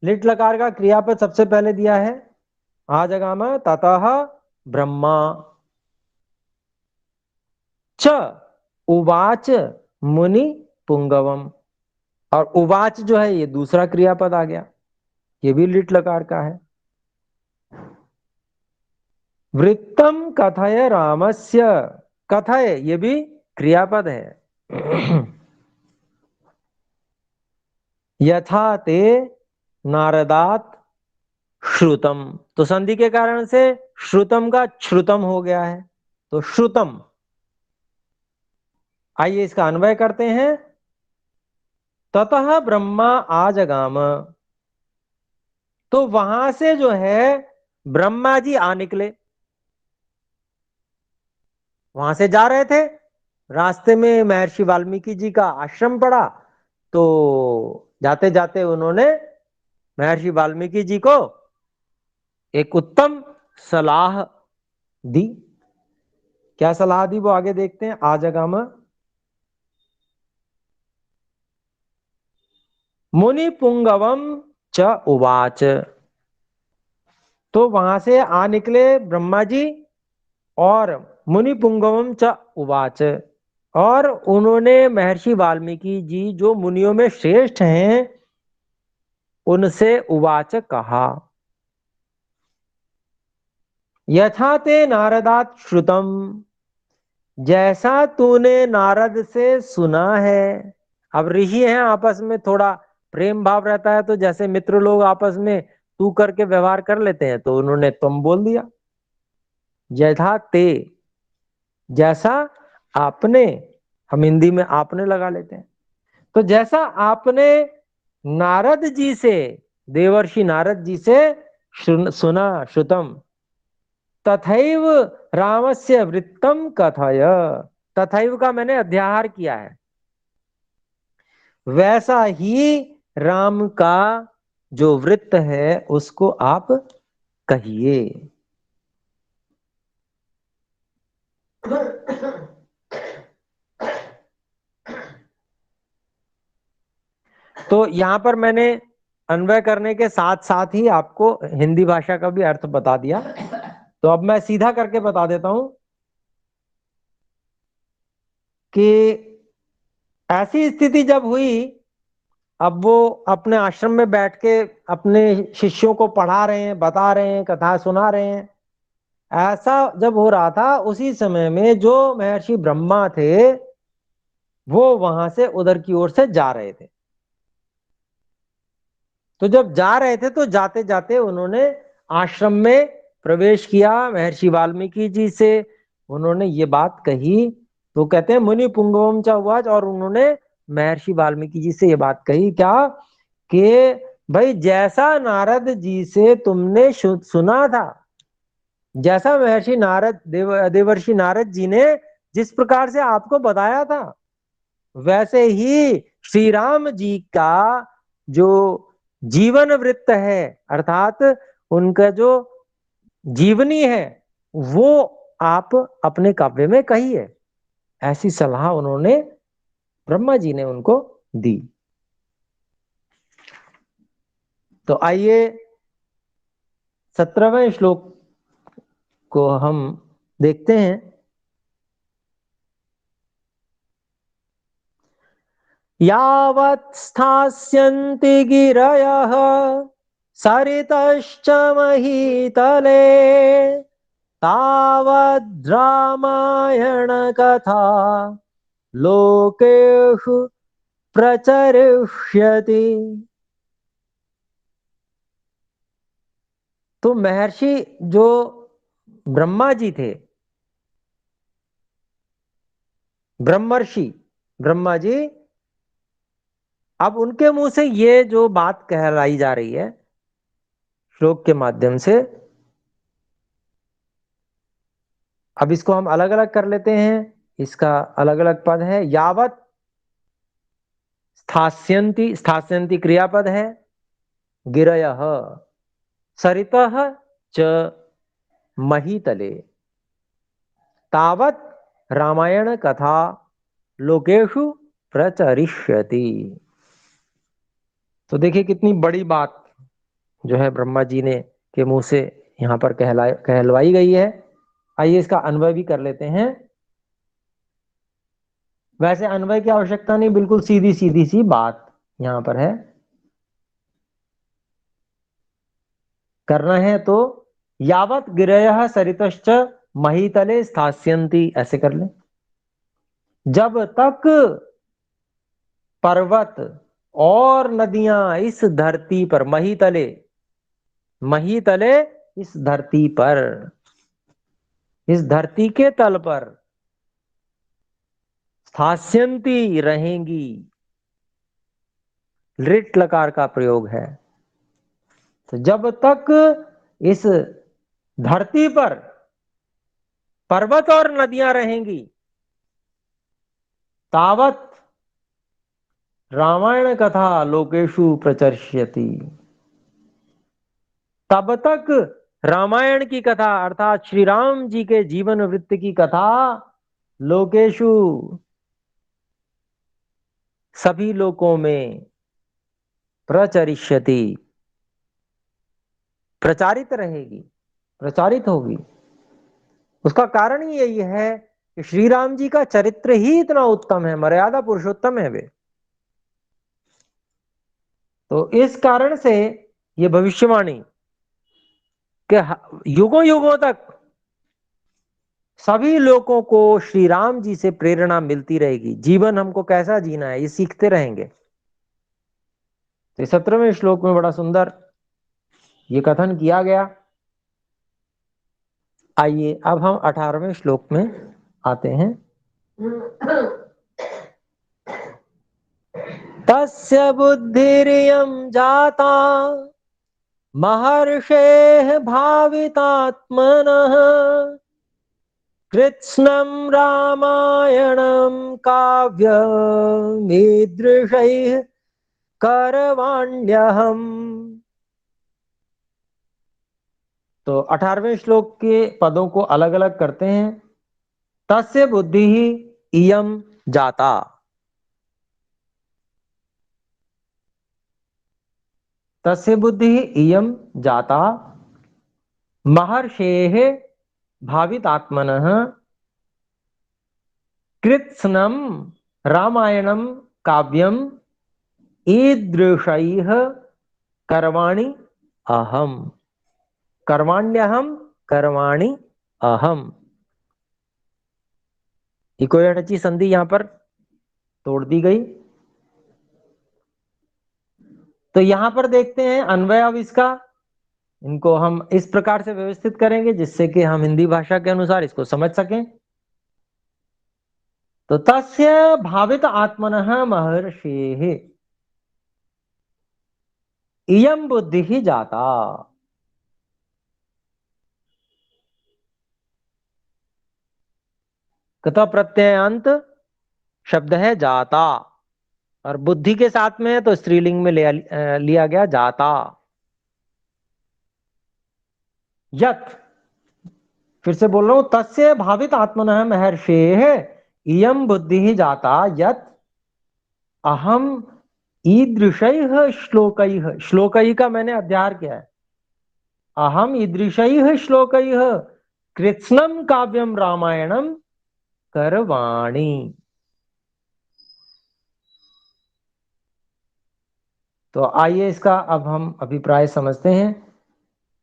लिट लकार का क्रियापद सबसे पहले दिया है, आजगाम ततः ब्रह्मा च उवाच मुनि पुंगवम। और उवाच जो है ये दूसरा क्रियापद आ गया, ये भी लिट लकार का है। वृत्तम कथय रामस्य, कथय ये भी क्रियापद है। यथा ते नारदात श्रुतम, तो संधि के कारण से श्रुतम का श्रुतम हो गया है, तो श्रुतम। आइए इसका अन्वय करते हैं। ततः ब्रह्मा आजगाम, तो वहां से जो है ब्रह्मा जी आ निकले। वहां से जा रहे थे, रास्ते में महर्षि वाल्मीकि जी का आश्रम पड़ा, तो जाते जाते उन्होंने महर्षि वाल्मीकि जी को एक उत्तम सलाह दी। क्या सलाह दी वो आगे देखते हैं। आजगाम मुनि पुंगवम च उवाच, तो वहां से आ निकले ब्रह्मा जी, और मुनि पुंगवम च उवाच, और उन्होंने महर्षि वाल्मीकि जी जो मुनियों में श्रेष्ठ हैं उनसे उवाच कहा। यथा ते नारदात श्रुतम, जैसा तूने नारद से सुना है। अब ऋषि हैं, आपस में थोड़ा प्रेम भाव रहता है, तो जैसे मित्र लोग आपस में तू करके व्यवहार कर लेते हैं, तो उन्होंने तुम बोल दिया। यथा ते, जैसा आपने, हम हिंदी में आपने लगा लेते हैं, तो जैसा आपने नारद जी से, देवर्षि नारद जी से सुना, श्रुतम, तथैव रामस्य वृत्तम कथय। तथैव का मैंने अध्याहार किया है, वैसा ही राम का जो वृत्त है उसको आप कहिए। तो यहां पर मैंने अन्वय करने के साथ साथ ही आपको हिंदी भाषा का भी अर्थ बता दिया। तो अब मैं सीधा करके बता देता हूं कि ऐसी स्थिति जब हुई, अब वो अपने आश्रम में बैठ के अपने शिष्यों को पढ़ा रहे हैं, बता रहे हैं, कथा सुना रहे हैं। ऐसा जब हो रहा था, उसी समय में जो महर्षि ब्रह्मा थे वो वहां से उधर की ओर से जा रहे थे। तो जब जा रहे थे तो जाते जाते उन्होंने आश्रम में प्रवेश किया। महर्षि वाल्मीकि जी से उन्होंने ये बात कही। तो कहते हैं मुनि पुंगवम च उवाच, और उन्होंने महर्षि वाल्मीकि जी से ये बात कही क्या, कि भाई जैसा नारद जी से तुमने सुना था, जैसा महर्षि नारद देवर्षि नारद जी ने जिस प्रकार से आपको बताया था, वैसे ही श्री राम जी का जो जीवन वृत्त है, अर्थात उनका जो जीवनी है, वो आप अपने काव्य में कहिए। ऐसी सलाह उन्होंने, ब्रह्मा जी ने उनको दी। तो आइए 17वें श्लोक को हम देखते हैं। यावत् स्थास्यन्ति गिरयः सरितश्च महीतले तावद् रामायण कथा लोकेषु प्रचरिष्यति। तो महर्षि जो ब्रह्मा जी थे, ब्रह्मर्षि ब्रह्मा जी, अब उनके मुंह से ये जो बात कहलाई जा रही है श्लोक के माध्यम से, अब इसको हम अलग अलग कर लेते हैं। इसका अलग अलग पद है। यावत स्थास्यन्ति, स्थास्यन्ति क्रियापद है। गिरयः सरितः च महीतले तावत रामायण कथा लोकेषु प्रचरिष्यति। तो देखिए कितनी बड़ी बात जो है ब्रह्मा जी ने के मुंह से यहां पर कहलवाई गई है। आइए इसका अन्वय भी कर लेते हैं। वैसे अन्वय की आवश्यकता नहीं, बिल्कुल सीधी सीधी सी बात यहां पर है। करना है तो यावत गिरयः सरितश्च महीतले स्थास्यन्ति, ऐसे कर ले। जब तक पर्वत और नदियां इस धरती पर, महीतले, महीतले इस धरती पर, इस धरती के तल पर स्थास्यन्ति रहेंगी, लिट लकार का प्रयोग है। तो जब तक इस धरती पर पर्वत और नदियां रहेंगी, तावत रामायण कथा लोकेशु प्रचर्ष्यति, तब तक रामायण की कथा अर्थात श्री राम जी के जीवन वृत्त की कथा लोकेशु, सभी लोकों में, प्रचरिष्यति, प्रचारित रहेगी, प्रचारित होगी। उसका कारण ही यही है कि श्री राम जी का चरित्र ही इतना उत्तम है, मर्यादा पुरुषोत्तम है वे। तो इस कारण से ये भविष्यवाणी कि युगों युगों तक सभी लोगों को श्री राम जी से प्रेरणा मिलती रहेगी। जीवन हमको कैसा जीना है ये सीखते रहेंगे। तो 17वें श्लोक में बड़ा सुंदर ये कथन किया गया। आइए अब हम 18वें श्लोक में आते हैं। तस्य बुद्धिरियं जाता महर्षेः भावितात्मनः कृत्स्नं रामायणं काव्यमीदृशैः करवाण्यहम्। तो 18वें श्लोक के पदों को अलग अलग करते हैं। तस्य बुद्धि इयं जाता। तस्य बुद्धि इयं जाता महर्षेः भावितात्मनः कृत्स्नं रामायणं काव्यम ईदृशैः कर्वाणि अहम। कर्वाण्यहम, कर्वाणि अहम। इकोयटची संधि यहां पर तोड़ दी गई। तो यहां पर देखते हैं अन्वय अब इसका। इनको हम इस प्रकार से व्यवस्थित करेंगे जिससे कि हम हिंदी भाषा के अनुसार इसको समझ सकें। तो तस्य भावित आत्मनः महर्षेः इयं बुद्धि जाता। कथा प्रत्ययांत शब्द है जाता और बुद्धि के साथ में है तो स्त्रीलिंग में लिया गया जाता। यत, फिर से बोल रहा हूं, तस्य भावित आत्मनः महर्षेः इयं बुद्धि जाता यत अहम ईदृशैः श्लोकैः। श्लोकैः का मैंने अध्यार किया है। अहम ईदृशैः श्लोकैः कृत्स्नं काव्यम रामायणम करवाणि। तो आइए इसका अब हम अभिप्राय समझते हैं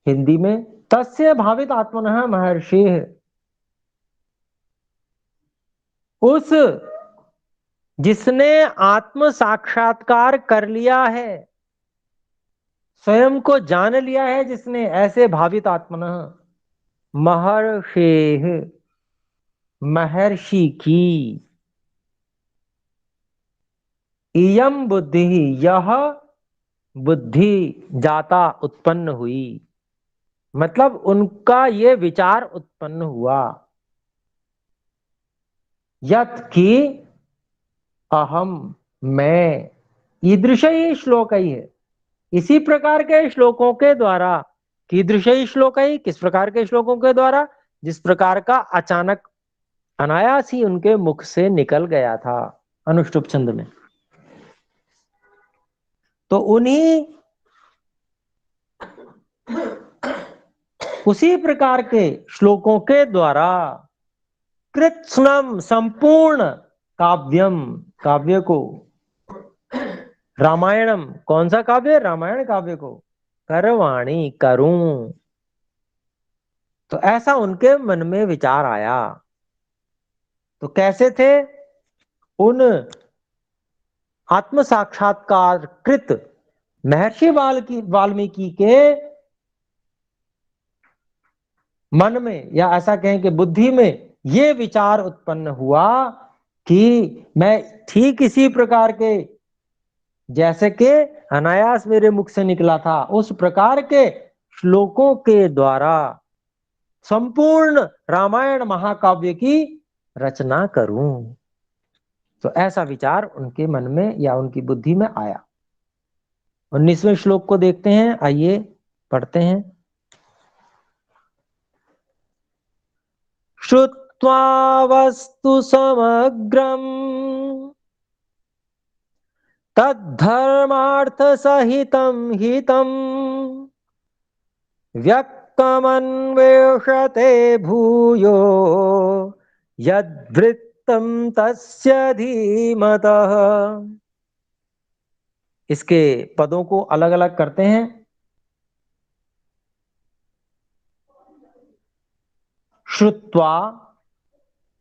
हिंदी में। तस्य भावित आत्मनः महर्षेः, उस जिसने आत्म साक्षात्कार कर लिया है, स्वयं को जान लिया है जिसने, ऐसे भावित आत्मनः महर्षेः, महर्षि की, इयम बुद्धि, यह बुद्धि जाता उत्पन्न हुई। मतलब उनका ये विचार उत्पन्न हुआ। यत की अहम, मैं, ईदृश ही श्लोक ही है, इसी प्रकार के श्लोकों के द्वारा। कीदृश ही श्लोक ही, किस प्रकार के श्लोकों के द्वारा? जिस प्रकार का अचानक अनायास ही उनके मुख से निकल गया था अनुष्टुप छंद में। तो उन्हीं उसी प्रकार के श्लोकों के द्वारा कृत्स्नम, संपूर्ण काव्यम, काव्य को, रामायणम, कौन सा काव्य? रामायण काव्य को, करवाणी, करूं। तो ऐसा उनके मन में विचार आया। तो कैसे थे? उन आत्म साक्षात्कार कृत महर्षि वाल्मीकि के मन में, या ऐसा कहें कि बुद्धि में, ये विचार उत्पन्न हुआ कि मैं ठीक इसी प्रकार के, जैसे कि अनायास मेरे मुख से निकला था, उस प्रकार के श्लोकों के द्वारा संपूर्ण रामायण महाकाव्य की रचना करूं। तो ऐसा विचार उनके मन में या उनकी बुद्धि में आया। 19वें श्लोक को देखते हैं, आइए पढ़ते हैं। श्रुत्वा वस्तु समग्रम तद्धर्मार्थ सहितं हितं व्यक्तमन्वेषते भूयो यद्वृत्तं तस्य धीमतः। इसके पदों को अलग अलग करते हैं। श्रुत्वा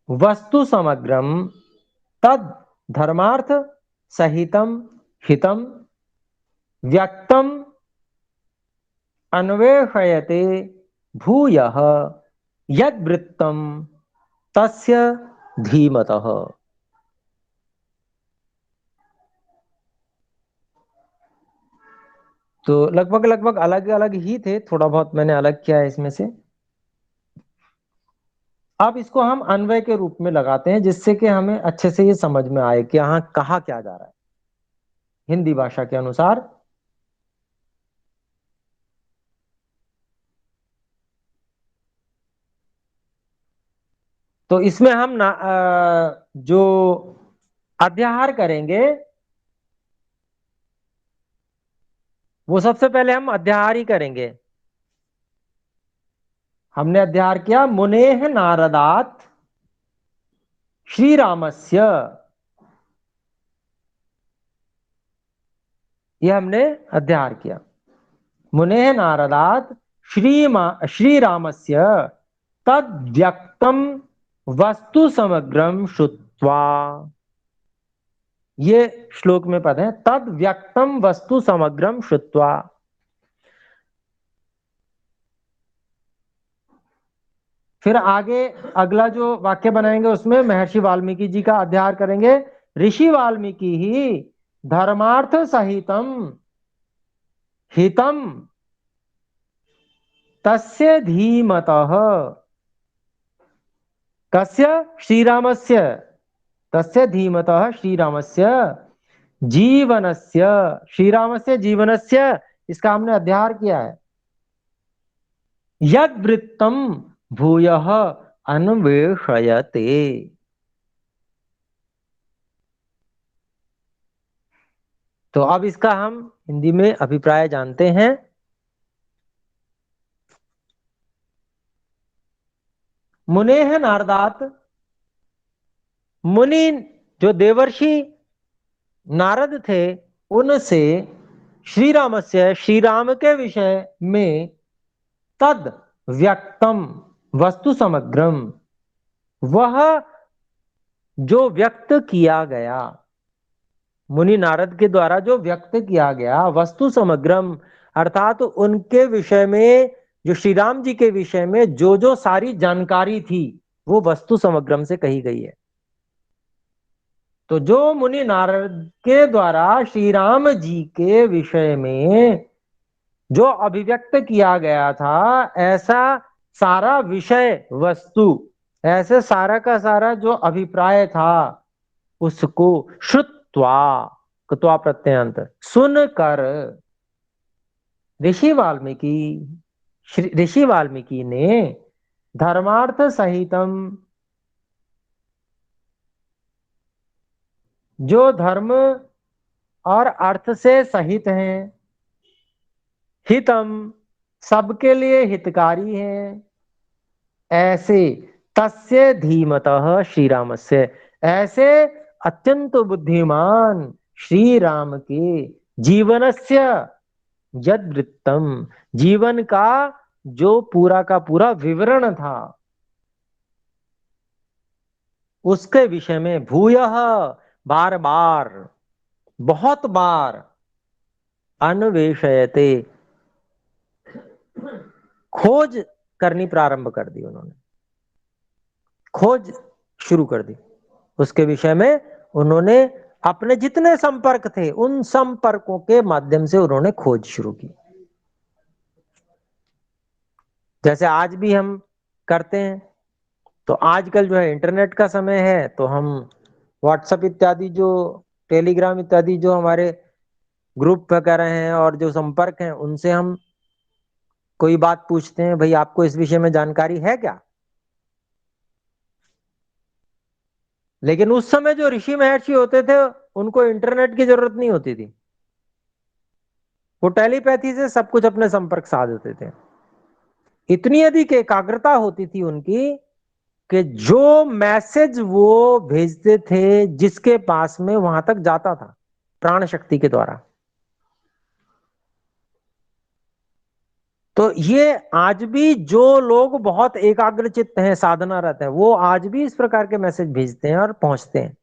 वस्तु समग्रम तद धर्मार्थ सहितम हितम व्यक्तम अन्वेषयते भूयः यद्वृत्तम तस्य धीमतः। तो लगभग लगभग अलग अलग ही थे, थोड़ा बहुत मैंने अलग किया है इसमें से। अब इसको हम अन्वय के रूप में लगाते हैं, जिससे कि हमें अच्छे से ये समझ में आए कि यहाँ कहा क्या जा रहा है हिंदी भाषा के अनुसार। तो इसमें हम ना जो अध्याहार करेंगे, वो सबसे पहले हम अध्याहार ही करेंगे। हमने अध्याहार किया, मुनेह नारदात श्री रामस्य, ये हमने अध्याहार किया। मुनेह नारदात श्री रामस्य तद व्यक्तम वस्तु समग्रम श्रुत्वा, ये श्लोक में पद है, तद व्यक्तम वस्तु समग्रम श्रुत्वा। फिर आगे अगला जो वाक्य बनाएंगे उसमें महर्षि वाल्मीकि जी का अध्याय करेंगे। ऋषि वाल्मीकि ही धर्मार्थ सहितम हितम तस्य धीमतः, कस्य श्रीरामस्य, तस्य धीमतः श्रीरामस्य जीवनस्य, श्रीरामस्य जीवनस्य, इसका हमने अध्याय किया है। यद वृत्तम भूयः अन्वेषयते, तो अब इसका हम हिंदी में अभिप्राय जानते हैं। मुनेह नारदात, मुनि जो देवर्षि नारद थे, उनसे श्री रामस्य, श्री राम के विषय में तद व्यक्तम वस्तु समग्रम, वह जो व्यक्त किया गया, मुनि नारद के द्वारा जो व्यक्त किया गया वस्तु समग्रम, अर्थात उनके विषय में, जो श्री राम जी के विषय में जो जो सारी जानकारी थी, वो वस्तु समग्रम से कही गई है। तो जो मुनि नारद के द्वारा श्री राम जी के विषय में जो अभिव्यक्त किया गया था, ऐसा सारा विषय वस्तु, ऐसे सारा का सारा जो अभिप्राय था, उसको श्रुत्वा, क्त्वा प्रत्यंत, सुनकर ऋषि वाल्मीकि ने धर्मार्थ सहितम, जो धर्म और अर्थ से सहित हैं, हितम, सबके लिए हितकारी हैं, ऐसे तस्य धीमतः श्री रामस्य, ऐसे अत्यंत बुद्धिमान श्री राम के जीवनस्य यद वृत्तम, जीवन का जो पूरा का पूरा विवरण था, उसके विषय में भूयः, बार बार, बहुत बार, अन्वेषयते, खोज करनी प्रारंभ कर दी उन्होंने, खोज शुरू कर दी उसके विषय में। उन्होंने अपने जितने संपर्क थे, उन संपर्कों के माध्यम से उन्होंने खोज शुरू की। जैसे आज भी हम करते हैं, तो आजकल जो है इंटरनेट का समय है, तो हम व्हाट्सएप इत्यादि, जो टेलीग्राम इत्यादि जो हमारे ग्रुप वगैरह हैं और जो संपर्क हैं, उनसे हम कोई बात पूछते हैं, भाई आपको इस विषय में जानकारी है क्या। लेकिन उस समय जो ऋषि महर्षि होते थे, उनको इंटरनेट की जरूरत नहीं होती थी, वो टेलीपैथी से सब कुछ अपने संपर्क साध देते थे। इतनी अधिक एकाग्रता होती थी उनकी कि जो मैसेज वो भेजते थे, जिसके पास में वहां तक जाता था प्राण शक्ति के द्वारा। तो ये आज भी जो लोग बहुत एकाग्रचित्त हैं, साधना रहते हैं, वो आज भी इस प्रकार के मैसेज भेजते हैं और पहुंचते हैं।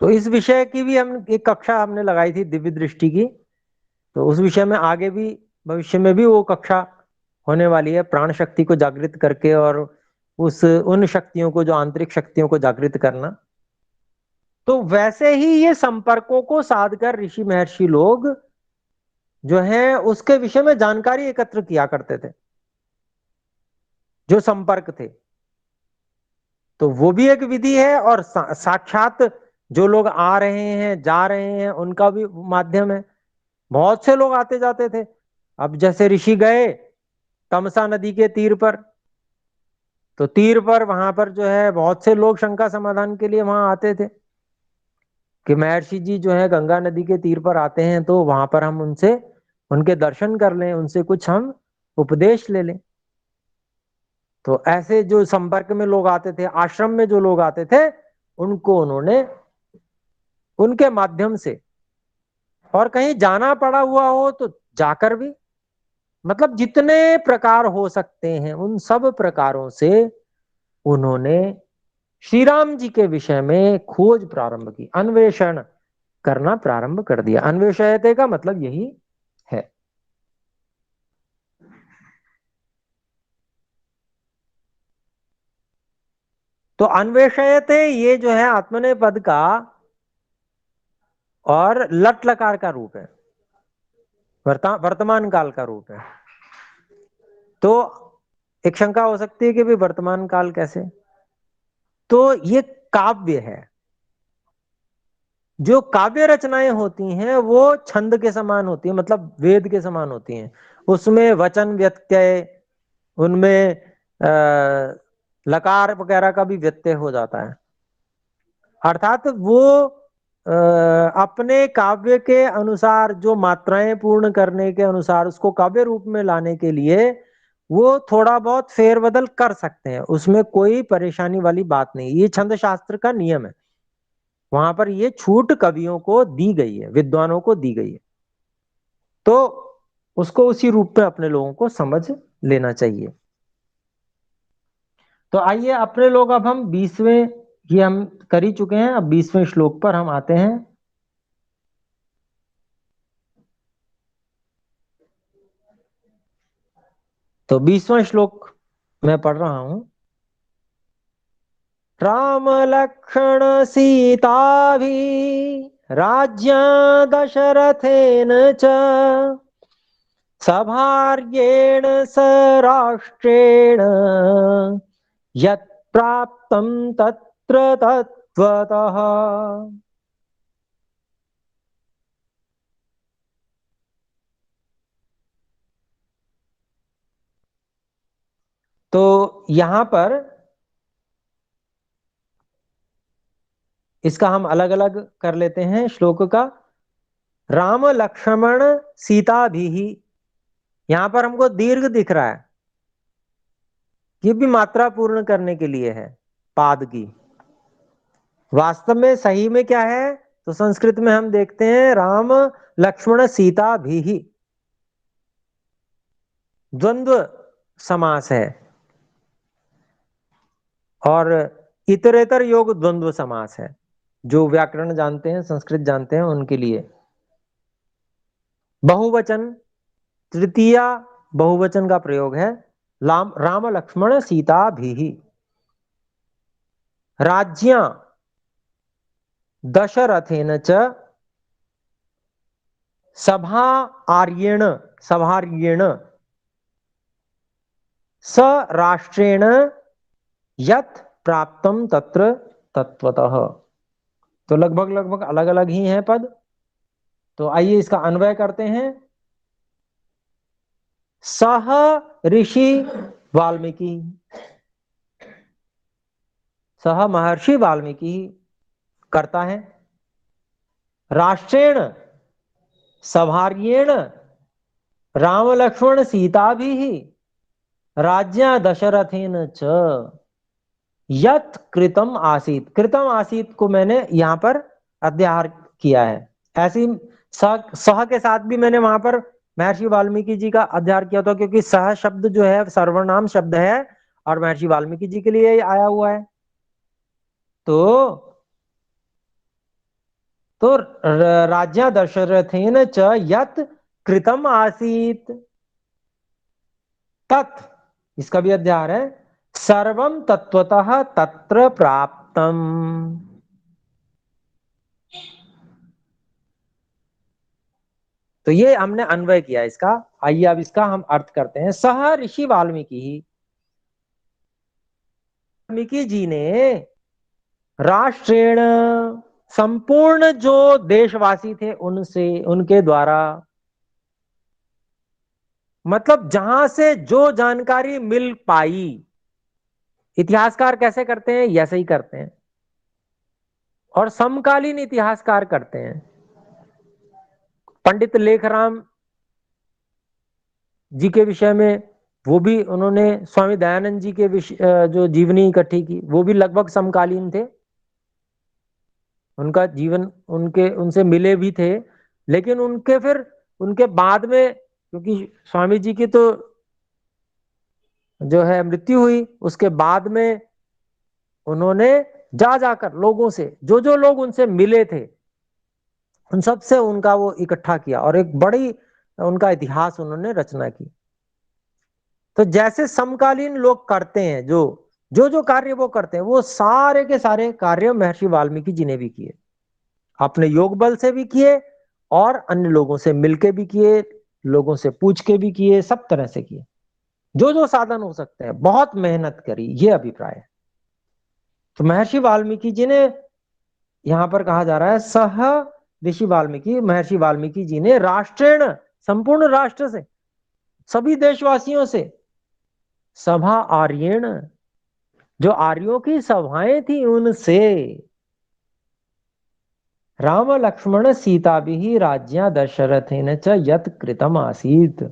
तो इस विषय की भी हम एक कक्षा हमने लगाई थी, दिव्य दृष्टि की, तो उस विषय में आगे भी भविष्य में भी वो कक्षा होने वाली है, प्राण शक्ति को जागृत करके और उस उन शक्तियों को, जो आंतरिक शक्तियों को जागृत करना। तो वैसे ही ये संपर्कों को साध कर ऋषि महर्षि लोग जो है उसके विषय में जानकारी एकत्र किया करते थे, जो संपर्क थे। तो वो भी एक विधि है, और साक्षात जो लोग आ रहे हैं जा रहे हैं उनका भी माध्यम है। बहुत से लोग आते जाते थे। अब जैसे ऋषि गए तमसा नदी के तीर पर, तो तीर पर वहां पर जो है बहुत से लोग शंका समाधान के लिए वहां आते थे कि महर्षि जी जो है गंगा नदी के तीर पर आते हैं, तो वहां पर हम उनसे उनके दर्शन कर लें, उनसे कुछ हम उपदेश ले लें। तो ऐसे जो संपर्क में लोग आते थे, आश्रम में जो लोग आते थे, उनको उन्होंने उनके माध्यम से, और कहीं जाना पड़ा हुआ हो तो जाकर भी, मतलब जितने प्रकार हो सकते हैं उन सब प्रकारों से उन्होंने श्री राम जी के विषय में खोज प्रारंभ की, अन्वेषण करना प्रारंभ कर दिया। अन्वेषयते का मतलब यही है। तो अन्वेषयते ये जो है आत्मनेय पद का और लट लकार का रूप है, वर्तमान काल का रूप है। तो एक शंका हो सकती है कि भाई वर्तमान काल कैसे? तो ये काव्य है। जो काव्य रचनाएं होती हैं वो छंद के समान होती है, मतलब वेद के समान होती हैं। उसमें वचन व्यत्यय, उनमें लकार वगैरह का भी व्यत्यय हो जाता है। अर्थात वो अपने काव्य के अनुसार जो मात्राएं पूर्ण करने के अनुसार उसको काव्य रूप में लाने के लिए वो थोड़ा बहुत फेरबदल कर सकते हैं, उसमें कोई परेशानी वाली बात नहीं। ये छंद शास्त्र का नियम है, वहां पर ये छूट कवियों को दी गई है, विद्वानों को दी गई है। तो उसको उसी रूप में अपने लोगों को समझ लेना चाहिए। तो आइए अपने लोग, अब हम 20वें, ये हम कर ही चुके हैं, अब 20वें श्लोक पर हम आते हैं। तो 20वां श्लोक मैं पढ़ रहा हूं। राम लक्ष्मण सीता भी राज्य दशरथेन च सभार्येण स राष्ट्रेण यत् प्राप्तं तत्र तत्त्वतः। तो यहां पर इसका हम अलग अलग कर लेते हैं श्लोक का। राम लक्ष्मण सीता भी ही, यहां पर हमको दीर्घ दिख रहा है, ये भी मात्रा पूर्ण करने के लिए है पाद की। वास्तव में सही में क्या है? तो संस्कृत में हम देखते हैं राम लक्ष्मण सीता भी ही, द्वंद्व समास है, और इतरेतर योग द्वंद्व समास है। जो व्याकरण जानते हैं, संस्कृत जानते हैं, उनके लिए बहुवचन, तृतीया बहुवचन का प्रयोग है। राम लक्ष्मण सीता भी राज्ञा दशरथेन च सभा आर्येण, सभार्येण स राष्ट्रेण यत् प्राप्तम तत्र तत्वतः। तो लगभग लगभग अलग अलग ही हैं पद। तो आइए इसका अन्वय करते हैं। सह ऋषि वाल्मीकि, सह महर्षि वाल्मीकि करता है। राष्ट्रेण सभार्येण राम लक्ष्मण सीता भी राज्ञा दशरथेन च यत् कृतम आसीत। कृतम आसीत को मैंने यहां पर अध्याहार किया है। ऐसी सह के साथ भी मैंने वहां पर महर्षि वाल्मीकि जी का अध्याहार किया था, क्योंकि सह शब्द जो है सर्वनाम शब्द है और महर्षि वाल्मीकि जी के लिए आया हुआ है। तो तो राज्ञा दशरथेन च यत् कृतम आसीत तत्, इसका भी अध्याहार है, सर्वम तत्वतः तत्र प्राप्तम। तो तो ये हमने अन्वय किया इसका। आइए अब इसका हम अर्थ करते हैं। सह ऋषि वाल्मीकि जी ने राष्ट्रेण, संपूर्ण जो देशवासी थे उनसे, उनके द्वारा, मतलब जहां से जो जानकारी मिल पाई। इतिहासकार कैसे करते हैं? ऐसे ही करते हैं, और समकालीन इतिहासकार करते हैं। पंडित लेखराम जी के विषय में, वो भी उन्होंने स्वामी दयानंद जी के विषय जो जीवनी इकट्ठी की, वो भी लगभग समकालीन थे। उनका जीवन उनके उनसे मिले भी थे, लेकिन उनके फिर उनके बाद में, क्योंकि स्वामी जी की तो जो है मृत्यु हुई, उसके बाद में उन्होंने जा जाकर लोगों से, जो जो लोग उनसे मिले थे, उन सब से उनका वो इकट्ठा किया और एक बड़ी उनका इतिहास उन्होंने रचना की। तो जैसे समकालीन लोग करते हैं, जो जो जो कार्य वो करते हैं, वो सारे के सारे कार्य महर्षि वाल्मीकि जी ने भी किए। अपने योग बल से भी किए, और अन्य लोगों से मिलके भी किए, लोगों से पूछ के भी किए, सब तरह से किए, जो जो साधन हो सकते हैं, बहुत मेहनत करी, ये अभिप्राय है। तो महर्षि वाल्मीकि जी ने, यहां पर कहा जा रहा है सह ऋषि वाल्मीकि, महर्षि वाल्मीकि जी ने राष्ट्रेण, संपूर्ण राष्ट्र से, सभी देशवासियों से, सभा आर्येण, जो आर्यों की सभाएं थी उनसे, राम लक्ष्मण सीता भी राज्ञा दशरथेन च यत कृतम आसीत,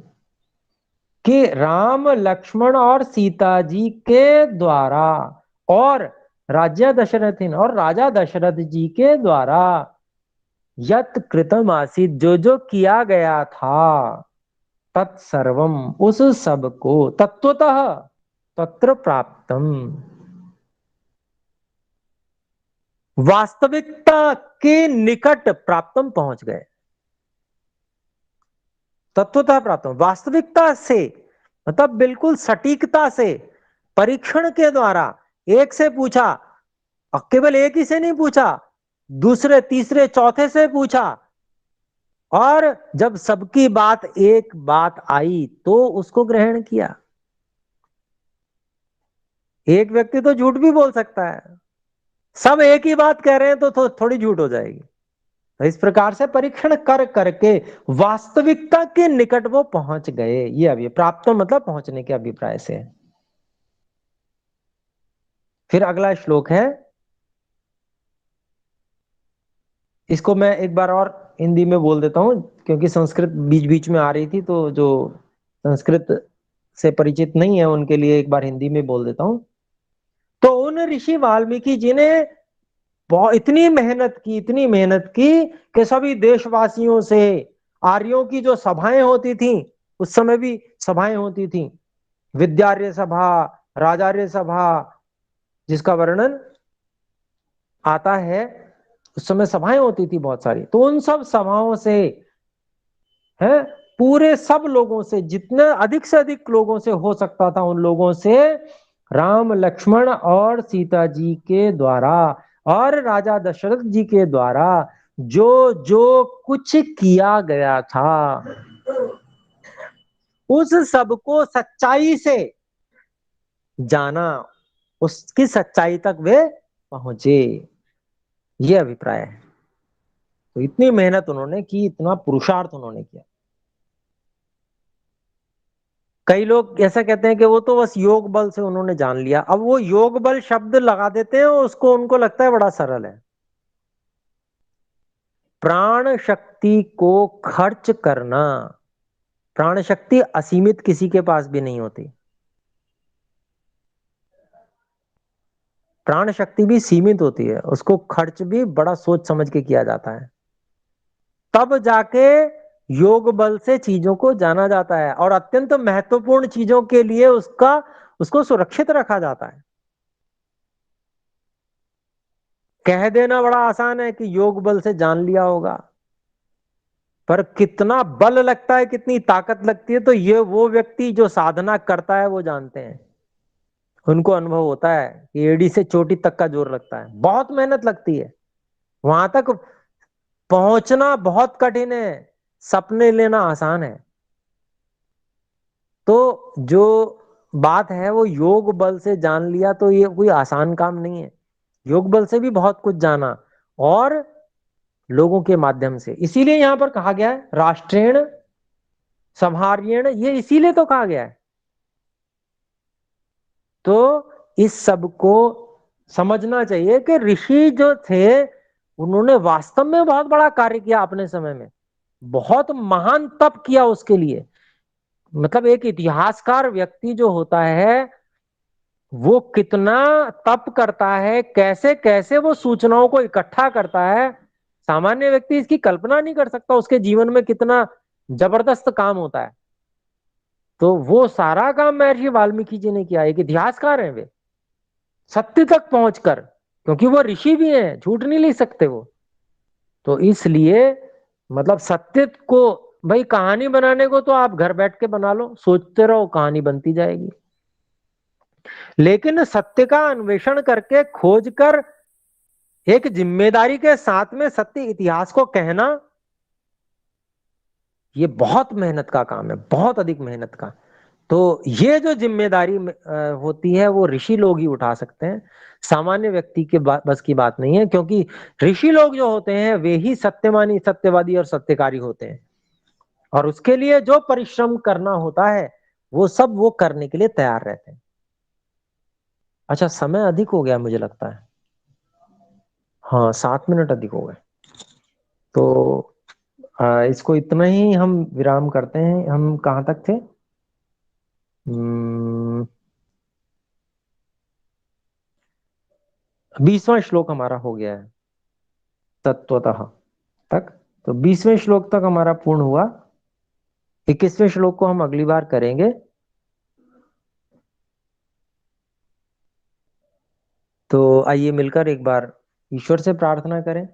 कि राम लक्ष्मण और सीता जी के द्वारा, और राज्य दशरथिन, और राजा दशरथ जी के द्वारा, यत कृतम आसीत, जो जो किया गया था, तत्सर्वम, उस सब को, तत्वतः तत्र प्राप्तम, वास्तविकता के निकट प्राप्तम, पहुंच गए। तत्वतः प्राप्तम, वास्तविकता से, मतलब बिल्कुल सटीकता से, परीक्षण के द्वारा, एक से पूछा, और केवल एक ही से नहीं पूछा, दूसरे तीसरे चौथे से पूछा, और जब सबकी बात एक बात आई तो उसको ग्रहण किया। एक व्यक्ति तो झूठ भी बोल सकता है, सब एक ही बात कह रहे हैं तो थोड़ी झूठ हो जाएगी। तो इस प्रकार से परीक्षण कर करके वास्तविकता के निकट वो पहुंच गए। ये अभी प्राप्त मतलब पहुंचने के अभिप्राय से है। फिर अगला श्लोक है, इसको मैं एक बार और हिंदी में बोल देता हूं, क्योंकि संस्कृत बीच बीच में आ रही थी, तो जो संस्कृत से परिचित नहीं है उनके लिए एक बार हिंदी में बोल देता हूं। तो उन ऋषि वाल्मीकि जी ने बहुत इतनी मेहनत की, इतनी मेहनत की, कि सभी देशवासियों से, आर्यों की जो सभाएं होती थी, उस समय भी सभाएं होती थी, विद्यार्य सभा, राजार्य सभा, जिसका वर्णन आता है, उस समय सभाएं होती थी बहुत सारी। तो उन सब सभाओं से है, पूरे सब लोगों से, जितने अधिक से अधिक लोगों से हो सकता था, उन लोगों से राम लक्ष्मण और सीता जी के द्वारा, और राजा दशरथ जी के द्वारा जो जो कुछ किया गया था, उस सब को सच्चाई से जाना, उसकी सच्चाई तक वे पहुंचे। ये अभिप्राय है। तो इतनी मेहनत उन्होंने की, इतना पुरुषार्थ उन्होंने किया। कई लोग ऐसा कहते हैं कि वो तो बस योग बल से उन्होंने जान लिया। अब वो योग बल शब्द लगा देते हैं, उसको उनको लगता है बड़ा सरल है। प्राण शक्ति को खर्च करना, प्राण शक्ति असीमित किसी के पास भी नहीं होती, प्राण शक्ति भी सीमित होती है, उसको खर्च भी बड़ा सोच समझ के किया जाता है। तब जाके योग बल से चीजों को जाना जाता है, और अत्यंत महत्वपूर्ण चीजों के लिए उसको सुरक्षित रखा जाता है। कह देना बड़ा आसान है कि योग बल से जान लिया होगा, पर कितना बल लगता है, कितनी ताकत लगती है, तो ये वो व्यक्ति जो साधना करता है वो जानते हैं। उनको अनुभव होता है कि एड़ी से चोटी तक का जोर लगता है, बहुत मेहनत लगती है, वहां तक पहुंचना बहुत कठिन है। सपने लेना आसान है। तो जो बात है वो योग बल से जान लिया तो ये कोई आसान काम नहीं है। योग बल से भी बहुत कुछ जाना, और लोगों के माध्यम से। इसीलिए यहां पर कहा गया है राष्ट्रेण संहार्येण, ये इसीलिए तो कहा गया है। तो इस सब को समझना चाहिए कि ऋषि जो थे उन्होंने वास्तव में बहुत बड़ा कार्य किया अपने समय में, बहुत महान तप किया उसके लिए। मतलब एक इतिहासकार व्यक्ति जो होता है वो कितना तप करता है, कैसे कैसे वो सूचनाओं को इकट्ठा करता है, सामान्य व्यक्ति इसकी कल्पना नहीं कर सकता। उसके जीवन में कितना जबरदस्त काम होता है। तो वो सारा काम महर्षि वाल्मीकि जी ने किया। एक इतिहासकार है वे, सत्य तक पहुंचकर, क्योंकि वो ऋषि भी हैं, झूठ नहीं लिख सकते वो। तो इसलिए मतलब सत्य को, भाई कहानी बनाने को तो आप घर बैठ के बना लो, सोचते रहो, कहानी बनती जाएगी। लेकिन सत्य का अन्वेषण करके, खोज कर, एक जिम्मेदारी के साथ में सत्य इतिहास को कहना, ये बहुत मेहनत का काम है, बहुत अधिक मेहनत का। तो ये जो जिम्मेदारी होती है वो ऋषि लोग ही उठा सकते हैं, सामान्य व्यक्ति के बस की बात नहीं है। क्योंकि ऋषि लोग जो होते हैं वे ही सत्यमानी, सत्यवादी और सत्यकारी होते हैं, और उसके लिए जो परिश्रम करना होता है वो सब वो करने के लिए तैयार रहते हैं। अच्छा, समय अधिक हो गया मुझे लगता है। हाँ, 7 मिनट अधिक हो गए। तो इसको इतना ही हम विराम करते हैं। हम कहाँ तक थे? 20वां श्लोक हमारा हो गया है तत्वतः तक। तो 20वें श्लोक तक हमारा पूर्ण हुआ। 21वें श्लोक को हम अगली बार करेंगे। तो आइए मिलकर एक बार ईश्वर से प्रार्थना करें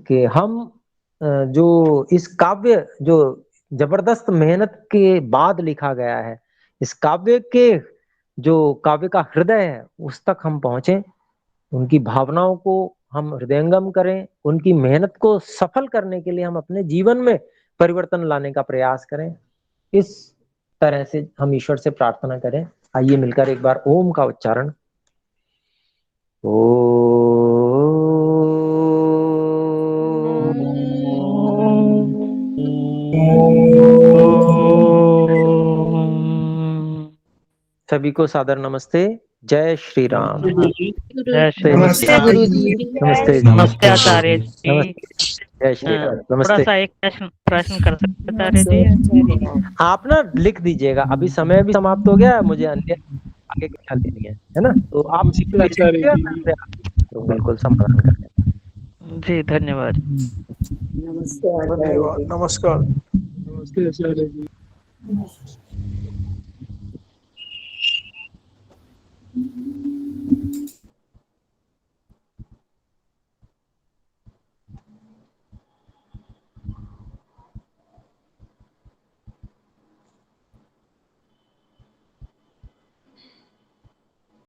कि हम जो इस काव्य, जो जबरदस्त मेहनत के बाद लिखा गया है, इस काव्य के जो काव्य का हृदय है उस तक हम पहुंचे, उनकी भावनाओं को हम हृदयंगम करें, उनकी मेहनत को सफल करने के लिए हम अपने जीवन में परिवर्तन लाने का प्रयास करें। इस तरह से हम ईश्वर से प्रार्थना करें। आइए मिलकर एक बार ओम का उच्चारण। ओ सभी को सादर नमस्ते। जय श्री राम। नमस्ते गुरुजी। नमस्ते, नमस्ते आचार्य जी। नमस्ते, जय श्री राम। थोड़ा नमस्ते। सा एक प्रश्न कर सकते आचार्य जी? आप ना लिख दीजिएगा, अभी समय भी समाप्त हो गया, मुझे अन्य आगे कक्षा देनी है ना? तो आप बिल्कुल समाधान करें। जी धन्यवाद। धन्यवाद, नमस्कार। नमस्ते आचार्य जी।